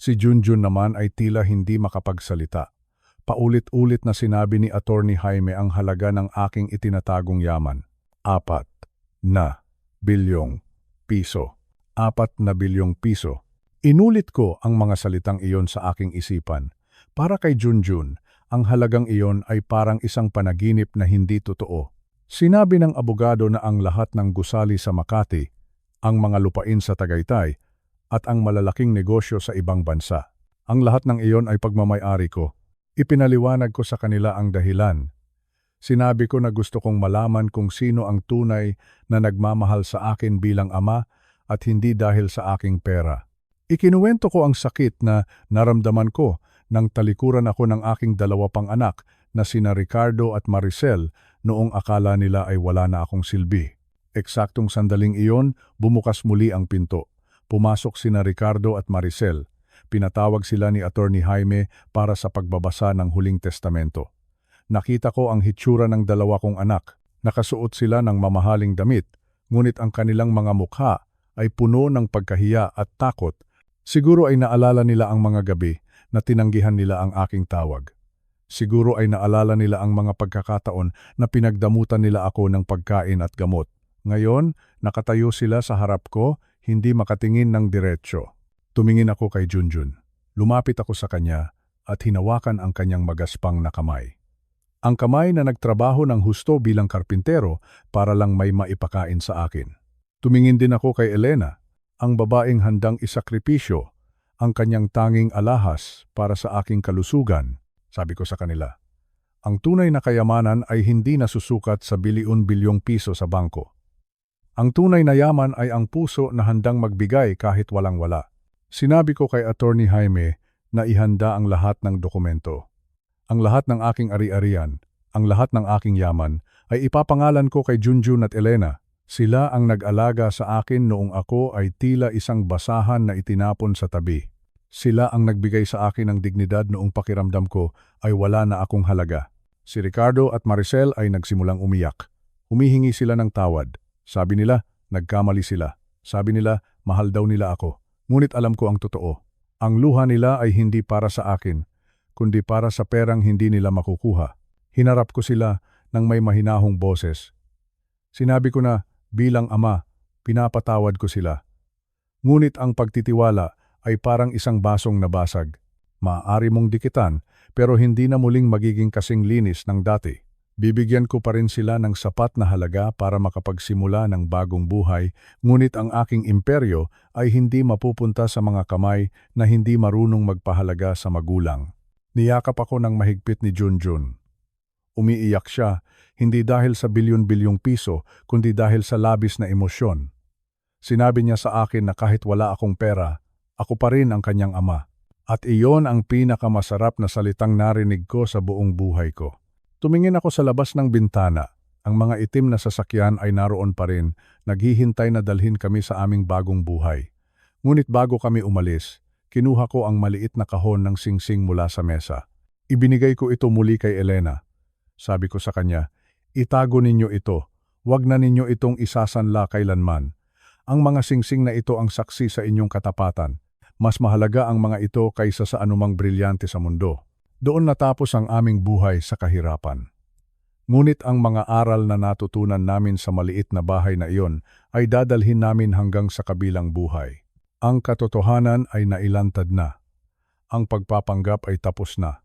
Si Junjun naman ay tila hindi makapagsalita. Paulit-ulit na sinabi ni Attorney Jaime ang halaga ng aking itinatagong yaman. 4 na bilyong piso. 4 na bilyong piso. Inulit ko ang mga salitang iyon sa aking isipan. Para kay Junjun, ang halagang iyon ay parang isang panaginip na hindi totoo. Sinabi ng abogado na ang lahat ng gusali sa Makati, ang mga lupain sa Tagaytay, at ang malalaking negosyo sa ibang bansa. Ang lahat ng iyon ay pagmamay-ari ko. Ipinaliwanag ko sa kanila ang dahilan. Sinabi ko na gusto kong malaman kung sino ang tunay na nagmamahal sa akin bilang ama at hindi dahil sa aking pera. Ikinuwento ko ang sakit na naramdaman ko nang talikuran ako ng aking 2 pang anak na sina Ricardo at Maricel noong akala nila ay wala na akong silbi. Eksaktong sandaling iyon, bumukas muli ang pinto. Pumasok sina Ricardo at Maricel. Pinatawag sila ni Attorney Jaime para sa pagbabasa ng huling testamento. Nakita ko ang hitsura ng 2 kong anak. Nakasuot sila ng mamahaling damit, ngunit ang kanilang mga mukha ay puno ng pagkahiya at takot. Siguro ay naalala nila ang mga gabi na tinanggihan nila ang aking tawag. Siguro ay naalala nila ang mga pagkakataon na pinagdamutan nila ako ng pagkain at gamot. Ngayon, nakatayo sila sa harap ko, hindi makatingin ng diretsyo. Tumingin ako kay Junjun. Lumapit ako sa kanya at hinawakan ang kanyang magaspang na kamay. Ang kamay na nagtrabaho ng husto bilang karpintero para lang may maipakain sa akin. Tumingin din ako kay Elena, ang babaeng handang isakripisyo, ang kanyang tanging alahas para sa aking kalusugan. Sabi ko sa kanila, ang tunay na kayamanan ay hindi nasusukat sa bilyon-bilyong piso sa bangko. Ang tunay na yaman ay ang puso na handang magbigay kahit walang-wala. Sinabi ko kay Attorney Jaime na ihanda ang lahat ng dokumento. Ang lahat ng aking ari-arian, ang lahat ng aking yaman, ay ipapangalan ko kay Junjun at Elena. Sila ang nag-alaga sa akin noong ako ay tila isang basahan na itinapon sa tabi. Sila ang nagbigay sa akin ng dignidad noong pakiramdam ko ay wala na akong halaga. Si Ricardo at Maricel ay nagsimulang umiyak. Humihingi sila ng tawad. Sabi nila, nagkamali sila. Sabi nila, mahal daw nila ako. Ngunit alam ko ang totoo. Ang luha nila ay hindi para sa akin, kundi para sa perang hindi nila makukuha. Hinarap ko sila ng may mahinahong boses. Sinabi ko na, bilang ama, pinapatawad ko sila. Ngunit ang pagtitiwala ay parang isang basong nabasag. Maaari mong dikitan, pero hindi na muling magiging kasing linis ng dati. Bibigyan ko pa rin sila ng sapat na halaga para makapagsimula ng bagong buhay, ngunit ang aking imperyo ay hindi mapupunta sa mga kamay na hindi marunong magpahalaga sa magulang. Niyakap ako ng mahigpit ni Junjun. Umiiyak siya, hindi dahil sa bilyon-bilyong piso, kundi dahil sa labis na emosyon. Sinabi niya sa akin na kahit wala akong pera, ako pa rin ang kanyang ama. At iyon ang pinakamasarap na salitang narinig ko sa buong buhay ko. Tumingin ako sa labas ng bintana. Ang mga itim na sasakyan ay naroon pa rin, naghihintay na dalhin kami sa aming bagong buhay. Ngunit bago kami umalis, kinuha ko ang maliit na kahon ng singsing mula sa mesa. Ibinigay ko ito muli kay Elena. Sabi ko sa kanya, itago ninyo ito, wag na ninyo itong isasanla kailanman. Ang mga singsing na ito ang saksi sa inyong katapatan. Mas mahalaga ang mga ito kaysa sa anumang brilyante sa mundo. Doon natapos ang aming buhay sa kahirapan. Ngunit ang mga aral na natutunan namin sa maliit na bahay na iyon ay dadalhin namin hanggang sa kabilang buhay. Ang katotohanan ay nailantad na. Ang pagpapanggap ay tapos na.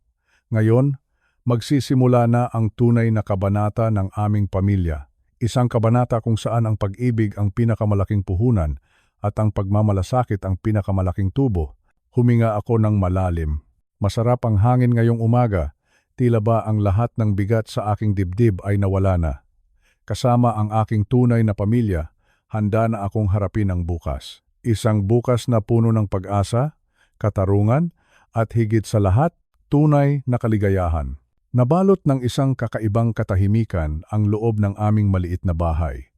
Ngayon, magsisimula na ang tunay na kabanata ng aming pamilya. Isang kabanata kung saan ang pag-ibig ang pinakamalaking puhunan at ang pagmamalasakit ang pinakamalaking tubo. Huminga ako ng malalim. Masarap ang hangin ngayong umaga. Tila ba ang lahat ng bigat sa aking dibdib ay nawala na. Kasama ang aking tunay na pamilya, handa na akong harapin ang bukas. Isang bukas na puno ng pag-asa, katarungan, at higit sa lahat, tunay na kaligayahan. Nabalot ng isang kakaibang katahimikan ang loob ng aming maliit na bahay.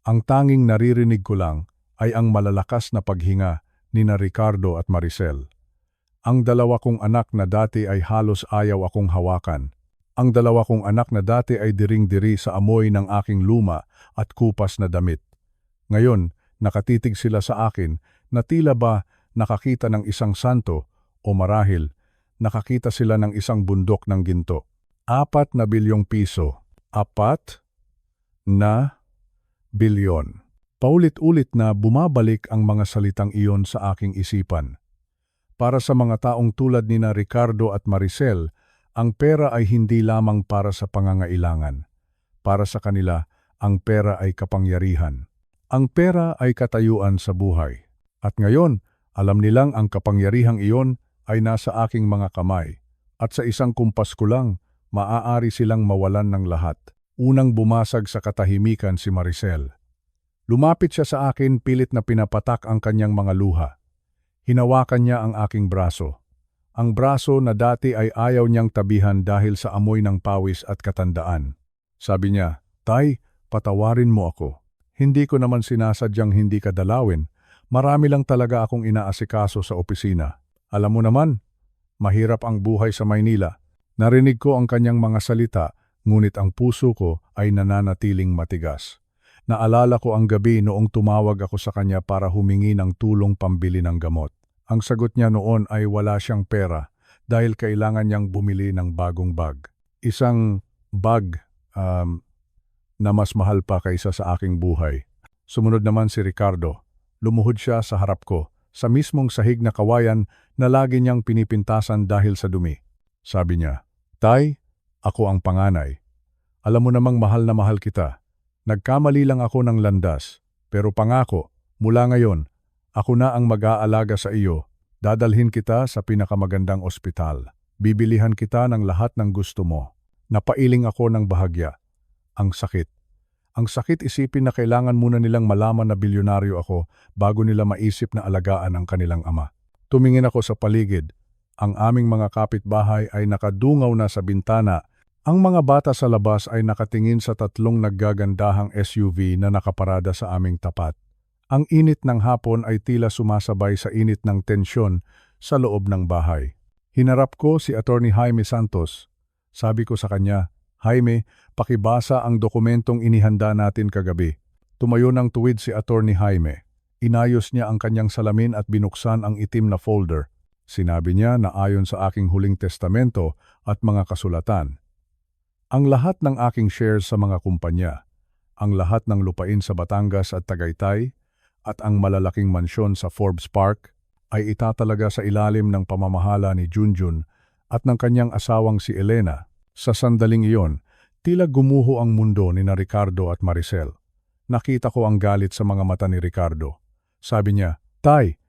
Ang tanging naririnig ko lang ay ang malalakas na paghinga ni Ricardo at Maricel. Ang dalawa kong anak na dati ay halos ayaw akong hawakan. Ang dalawa kong anak na dati ay diring-diri sa amoy ng aking luma at kupas na damit. Ngayon, nakatitig sila sa akin na tila ba nakakita ng isang santo o marahil nakakita sila ng isang bundok ng ginto. 4 na bilyong piso. 4 na bilyon. Paulit-ulit na bumabalik ang mga salitang iyon sa aking isipan. Para sa mga taong tulad ni Ricardo at Maricel, ang pera ay hindi lamang para sa pangangailangan. Para sa kanila, ang pera ay kapangyarihan. Ang pera ay katayuan sa buhay. At ngayon, alam nilang ang kapangyarihang iyon ay nasa aking mga kamay. At sa isang kumpas ko lang, maaari silang mawalan ng lahat. Unang bumasag sa katahimikan si Maricel. Lumapit siya sa akin, pilit na pinapatak ang kanyang mga luha. Hinawakan niya ang aking braso. Ang braso na dati ay ayaw niyang tabihan dahil sa amoy ng pawis at katandaan. Sabi niya, "Tay, patawarin mo ako. Hindi ko naman sinasadyang hindi ka dalawin. Marami lang talaga akong inaasikaso sa opisina. Alam mo naman, mahirap ang buhay sa Maynila." Narinig ko ang kanyang mga salita, ngunit ang puso ko ay nananatiling matigas. Naalala ko ang gabi noong tumawag ako sa kanya para humingi ng tulong pambili ng gamot. Ang sagot niya noon ay wala siyang pera dahil kailangan niyang bumili ng bagong bag. Isang bag na mas mahal pa kaysa sa aking buhay. Sumunod naman si Ricardo. Lumuhod siya sa harap ko, sa mismong sahig na kawayan na lagi niyang pinipintasan dahil sa dumi. Sabi niya, "Tay, ako ang panganay. Alam mo namang mahal na mahal kita. Nagkamali lang ako ng landas, pero pangako, mula ngayon, ako na ang mag-aalaga sa iyo. Dadalhin kita sa pinakamagandang ospital. Bibilihan kita ng lahat ng gusto mo." Napailing ako ng bahagya. Ang sakit. Ang sakit isipin na kailangan muna nilang malaman na bilyonaryo ako bago nila maisip na alagaan ang kanilang ama. Tumingin ako sa paligid. Ang aming mga kapitbahay ay nakadungaw na sa bintana. Ang mga bata sa labas ay nakatingin sa 3 naggagandahang SUV na nakaparada sa aming tapat. Ang init ng hapon ay tila sumasabay sa init ng tensyon sa loob ng bahay. Hinarap ko si Attorney Jaime Santos. Sabi ko sa kanya, "Jaime, pakibasa ang dokumentong inihanda natin kagabi." Tumayo ng tuwid si Attorney Jaime. Inayos niya ang kanyang salamin at binuksan ang itim na folder. Sinabi niya na ayon sa aking huling testamento at mga kasulatan, ang lahat ng aking shares sa mga kumpanya, ang lahat ng lupain sa Batangas at Tagaytay, at ang malalaking mansyon sa Forbes Park ay itatalaga sa ilalim ng pamamahala ni Junjun at ng kanyang asawang si Elena. Sa sandaling iyon, tila gumuho ang mundo ni Ricardo at Maricel. Nakita ko ang galit sa mga mata ni Ricardo. Sabi niya, "Tay,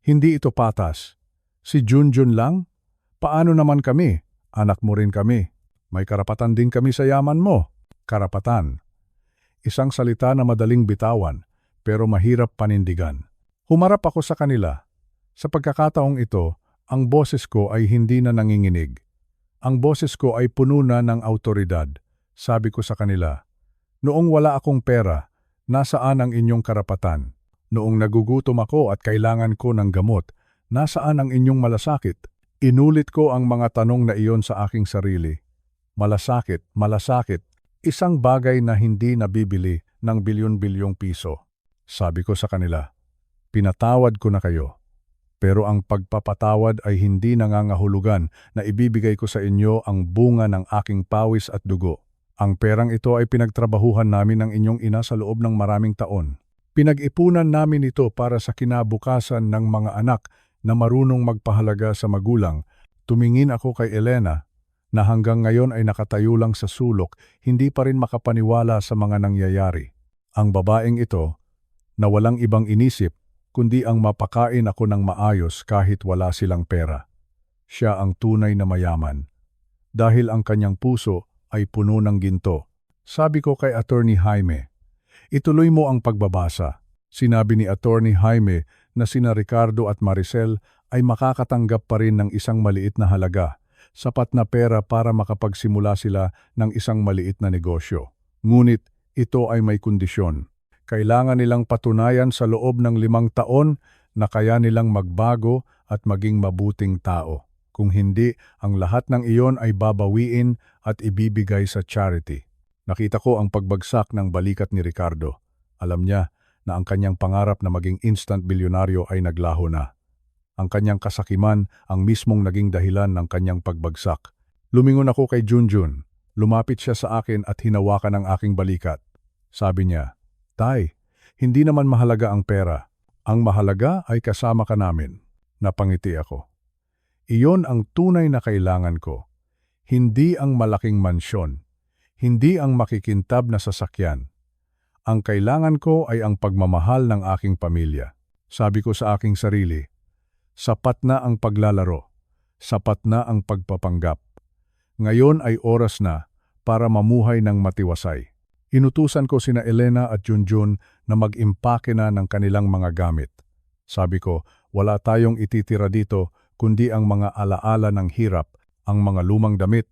hindi ito patas. Si Junjun lang? Paano naman kami? Anak mo rin kami. May karapatan din kami sa yaman mo." Karapatan. Isang salita na madaling bitawan, pero mahirap panindigan. Humarap ako sa kanila. Sa pagkakataong ito, ang boses ko ay hindi na nanginginig. Ang boses ko ay puno na ng awtoridad. Sabi ko sa kanila, "Noong wala akong pera, nasaan ang inyong karapatan? Noong nagugutom ako at kailangan ko ng gamot, nasaan ang inyong malasakit?" Inulit ko ang mga tanong na iyon sa aking sarili. Malasakit, malasakit, isang bagay na hindi nabibili ng bilyon-bilyong piso. Sabi ko sa kanila, "Pinatawad ko na kayo. Pero ang pagpapatawad ay hindi nangangahulugan na ibibigay ko sa inyo ang bunga ng aking pawis at dugo. Ang perang ito ay pinagtrabahuhan namin ng inyong ina sa loob ng maraming taon. Pinag-ipunan namin ito para sa kinabukasan ng mga anak na marunong magpahalaga sa magulang." Tumingin ako kay Elena, na hanggang ngayon ay nakatayo lang sa sulok, hindi pa rin makapaniwala sa mga nangyayari. Ang babaeng ito, na walang ibang inisip, kundi ang mapakain ako ng maayos kahit wala silang pera. Siya ang tunay na mayaman. Dahil ang kanyang puso ay puno ng ginto. Sabi ko kay Attorney Jaime, ituloy mo ang pagbabasa. Sinabi ni Attorney Jaime na sina Ricardo at Maricel ay makakatanggap pa rin ng isang maliit na halaga, sapat na pera para makapagsimula sila ng isang maliit na negosyo. Ngunit ito ay may kondisyon. Kailangan nilang patunayan sa loob ng 5 taon na kaya nilang magbago at maging mabuting tao. Kung hindi, ang lahat ng iyon ay babawiin at ibibigay sa charity. Nakita ko ang pagbagsak ng balikat ni Ricardo. Alam niya na ang kanyang pangarap na maging instant bilyonaryo ay naglaho na. Ang kanyang kasakiman ang mismong naging dahilan ng kanyang pagbagsak. Lumingon ako kay Junjun. Lumapit siya sa akin at hinawakan ang aking balikat. Sabi niya, "Tay, hindi naman mahalaga ang pera. Ang mahalaga ay kasama ka namin." Napangiti ako. Iyon ang tunay na kailangan ko. Hindi ang malaking mansyon. Hindi ang makikintab na sasakyan. Ang kailangan ko ay ang pagmamahal ng aking pamilya. Sabi ko sa aking sarili, sapat na ang paglalaro. Sapat na ang pagpapanggap. Ngayon ay oras na para mamuhay ng matiwasay. Inutusan ko sina Elena at Junjun na mag-impake na ng kanilang mga gamit. Sabi ko, wala tayong ititira dito kundi ang mga alaala ng hirap, ang mga lumang damit,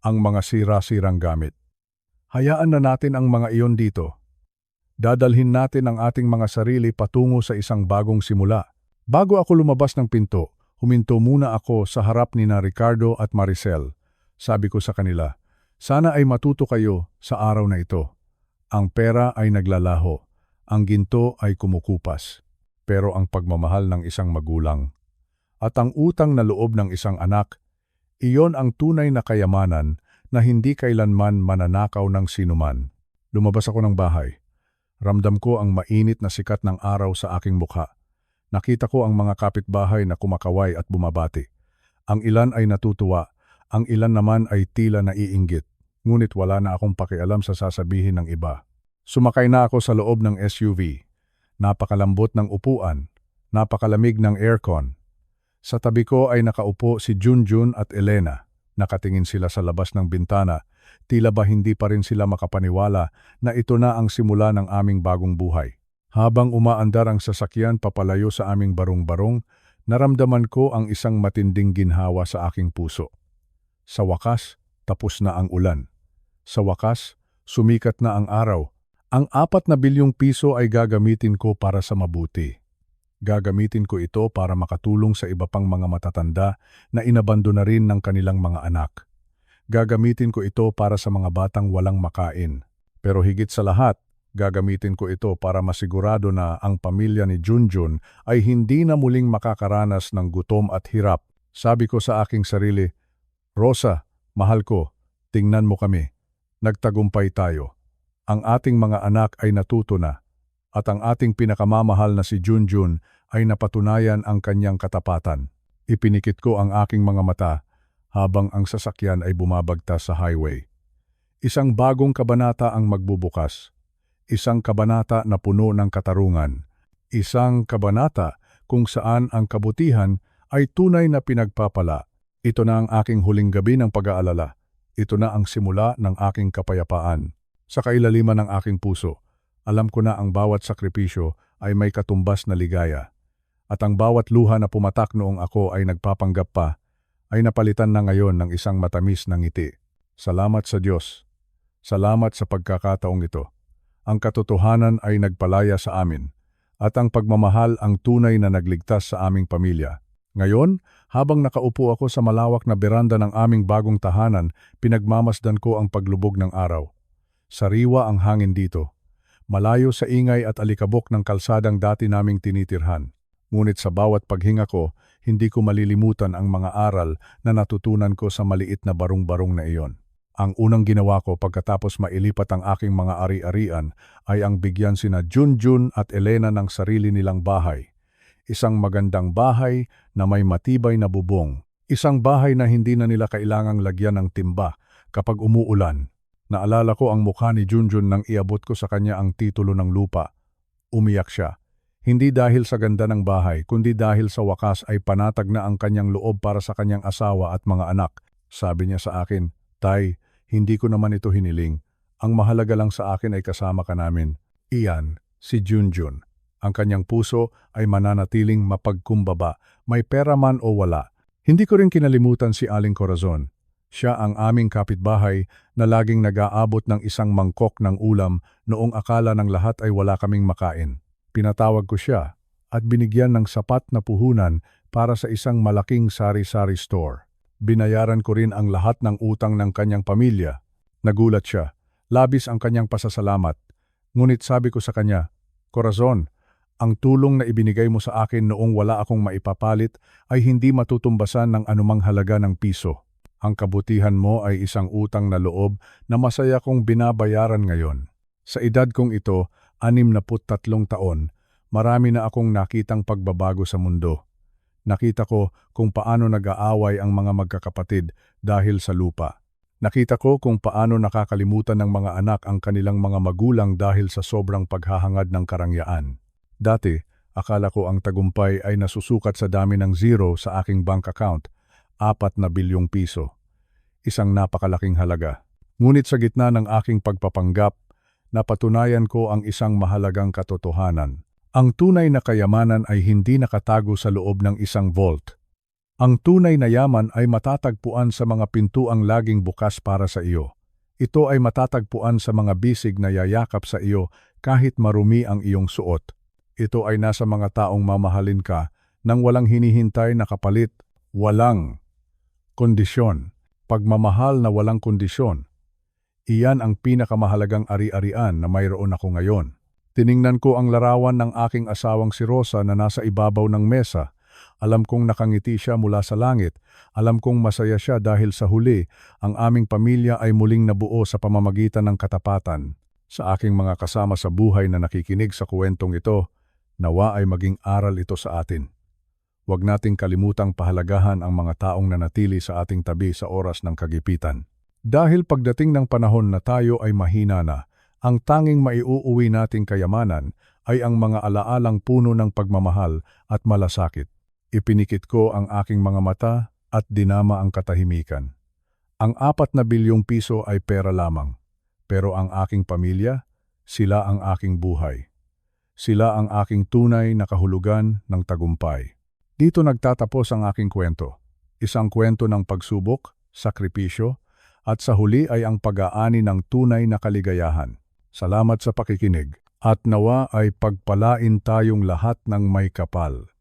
ang mga sira-sirang gamit. Hayaan na natin ang mga iyon dito. Dadalhin natin ang ating mga sarili patungo sa isang bagong simula. Bago ako lumabas ng pinto, huminto muna ako sa harap ni Ricardo at Maricel. Sabi ko sa kanila, sana ay matuto kayo sa araw na ito. Ang pera ay naglalaho, ang ginto ay kumukupas, pero ang pagmamahal ng isang magulang at ang utang na loob ng isang anak, iyon ang tunay na kayamanan na hindi kailanman mananakaw ng sinuman. Lumabas ako ng bahay. Ramdam ko ang mainit na sikat ng araw sa aking mukha. Nakita ko ang mga kapitbahay na kumakaway at bumabati. Ang ilan ay natutuwa, ang ilan naman ay tila naiinggit. Ngunit wala na akong pakialam sa sasabihin ng iba. Sumakay na ako sa loob ng SUV. Napakalambot ng upuan, napakalamig ng aircon. Sa tabi ko ay nakaupo si Junjun at Elena. Nakatingin sila sa labas ng bintana. Tila ba hindi pa rin sila makapaniwala na ito na ang simula ng aming bagong buhay. Habang umaandar ang sasakyan papalayo sa aming barong-barong, naramdaman ko ang isang matinding ginhawa sa aking puso. Sa wakas, tapos na ang ulan. Sa wakas, sumikat na ang araw. Ang 4 na bilyong piso ay gagamitin ko para sa mabuti. Gagamitin ko ito para makatulong sa iba pang mga matatanda na inabando na rin ng kanilang mga anak. Gagamitin ko ito para sa mga batang walang makain. Pero higit sa lahat, gagamitin ko ito para masigurado na ang pamilya ni Junjun ay hindi na muling makakaranas ng gutom at hirap. Sabi ko sa aking sarili, Rosa, mahal ko, tingnan mo kami. Nagtagumpay tayo. Ang ating mga anak ay natuto na. At ang ating pinakamamahal na si Junjun ay napatunayan ang kanyang katapatan. Ipinikit ko ang aking mga mata habang ang sasakyan ay bumabagtas sa highway. Isang bagong kabanata ang magbubukas. Isang kabanata na puno ng katarungan. Isang kabanata kung saan ang kabutihan ay tunay na pinagpapala. Ito na ang aking huling gabi ng pag-aalala. Ito na ang simula ng aking kapayapaan. Sa kailaliman ng aking puso, alam ko na ang bawat sakripisyo ay may katumbas na ligaya. At ang bawat luha na pumatak noong ako ay nagpapanggap pa, ay napalitan na ngayon ng isang matamis na ngiti. Salamat sa Diyos. Salamat sa pagkakataong ito. Ang katotohanan ay nagpalaya sa amin, at ang pagmamahal ang tunay na nagligtas sa aming pamilya. Ngayon, habang nakaupo ako sa malawak na beranda ng aming bagong tahanan, pinagmamasdan ko ang paglubog ng araw. Sariwa ang hangin dito. Malayo sa ingay at alikabok ng kalsadang dati naming tinitirhan. Ngunit sa bawat paghinga ko, hindi ko malilimutan ang mga aral na natutunan ko sa maliit na barong-barong na iyon. Ang unang ginawa ko pagkatapos mailipat ang aking mga ari-arian ay ang bigyan sina Junjun at Elena ng sarili nilang bahay. Isang magandang bahay na may matibay na bubong. Isang bahay na hindi na nila kailangang lagyan ng timba kapag umuulan. Naalala ko ang mukha ni Junjun nang iabot ko sa kanya ang titulo ng lupa. Umiyak siya. Hindi dahil sa ganda ng bahay, kundi dahil sa wakas ay panatag na ang kanyang loob para sa kanyang asawa at mga anak. Sabi niya sa akin, "Tay, hindi ko naman ito hiniling. Ang mahalaga lang sa akin ay kasama ka namin." Iyan, si Junjun. Ang kanyang puso ay mananatiling mapagkumbaba, may pera man o wala. Hindi ko rin kinalimutan si Aling Corazon. Siya ang aming kapitbahay na laging nag-aabot ng isang mangkok ng ulam noong akala ng lahat ay wala kaming makain. Pinatawag ko siya at binigyan ng sapat na puhunan para sa isang malaking sari-sari store. Binayaran ko rin ang lahat ng utang ng kanyang pamilya. Nagulat siya. Labis ang kanyang pasasalamat. Ngunit sabi ko sa kanya, "Corazon, ang tulong na ibinigay mo sa akin noong wala akong maipapalit ay hindi matutumbasan ng anumang halaga ng piso. Ang kabutihan mo ay isang utang na loob na masaya kong binabayaran ngayon." Sa edad kong ito, 63 taon, marami na akong nakitang pagbabago sa mundo. Nakita ko kung paano nag-aaway ang mga magkakapatid dahil sa lupa. Nakita ko kung paano nakakalimutan ng mga anak ang kanilang mga magulang dahil sa sobrang paghahangad ng karangyaan. Dati, akala ko ang tagumpay ay nasusukat sa dami ng zero sa aking bank account, 4 na bilyong piso. Isang napakalaking halaga. Ngunit sa gitna ng aking pagpapanggap, napatunayan ko ang isang mahalagang katotohanan. Ang tunay na kayamanan ay hindi nakatago sa loob ng isang vault. Ang tunay na yaman ay matatagpuan sa mga pintuang laging bukas para sa iyo. Ito ay matatagpuan sa mga bisig na yayakap sa iyo kahit marumi ang iyong suot. Ito ay nasa mga taong mamahalin ka nang walang hinihintay na kapalit, walang kondisyon. Pagmamahal na walang kondisyon. Iyan ang pinakamahalagang ari-arian na mayroon ako ngayon. Tiningnan ko ang larawan ng aking asawang si Rosa na nasa ibabaw ng mesa. Alam kong nakangiti siya mula sa langit. Alam kong masaya siya dahil sa huli, ang aming pamilya ay muling nabuo sa pamamagitan ng katapatan. Sa aking mga kasama sa buhay na nakikinig sa kwentong ito, nawa ay maging aral ito sa atin. Huwag nating kalimutang pahalagahan ang mga taong nanatili sa ating tabi sa oras ng kagipitan. Dahil pagdating ng panahon na tayo ay mahina na, ang tanging maiuuwi nating kayamanan ay ang mga alaalang puno ng pagmamahal at malasakit. Ipinikit ko ang aking mga mata at dinama ang katahimikan. Ang 4 na bilyong piso ay pera lamang, pero ang aking pamilya, sila ang aking buhay. Sila ang aking tunay na kahulugan ng tagumpay. Dito nagtatapos ang aking kwento. Isang kwento ng pagsubok, sakripisyo, at sa huli ay ang pag-aani ng tunay na kaligayahan. Salamat sa pakikinig, at nawa ay pagpalain tayong lahat ng may kapal.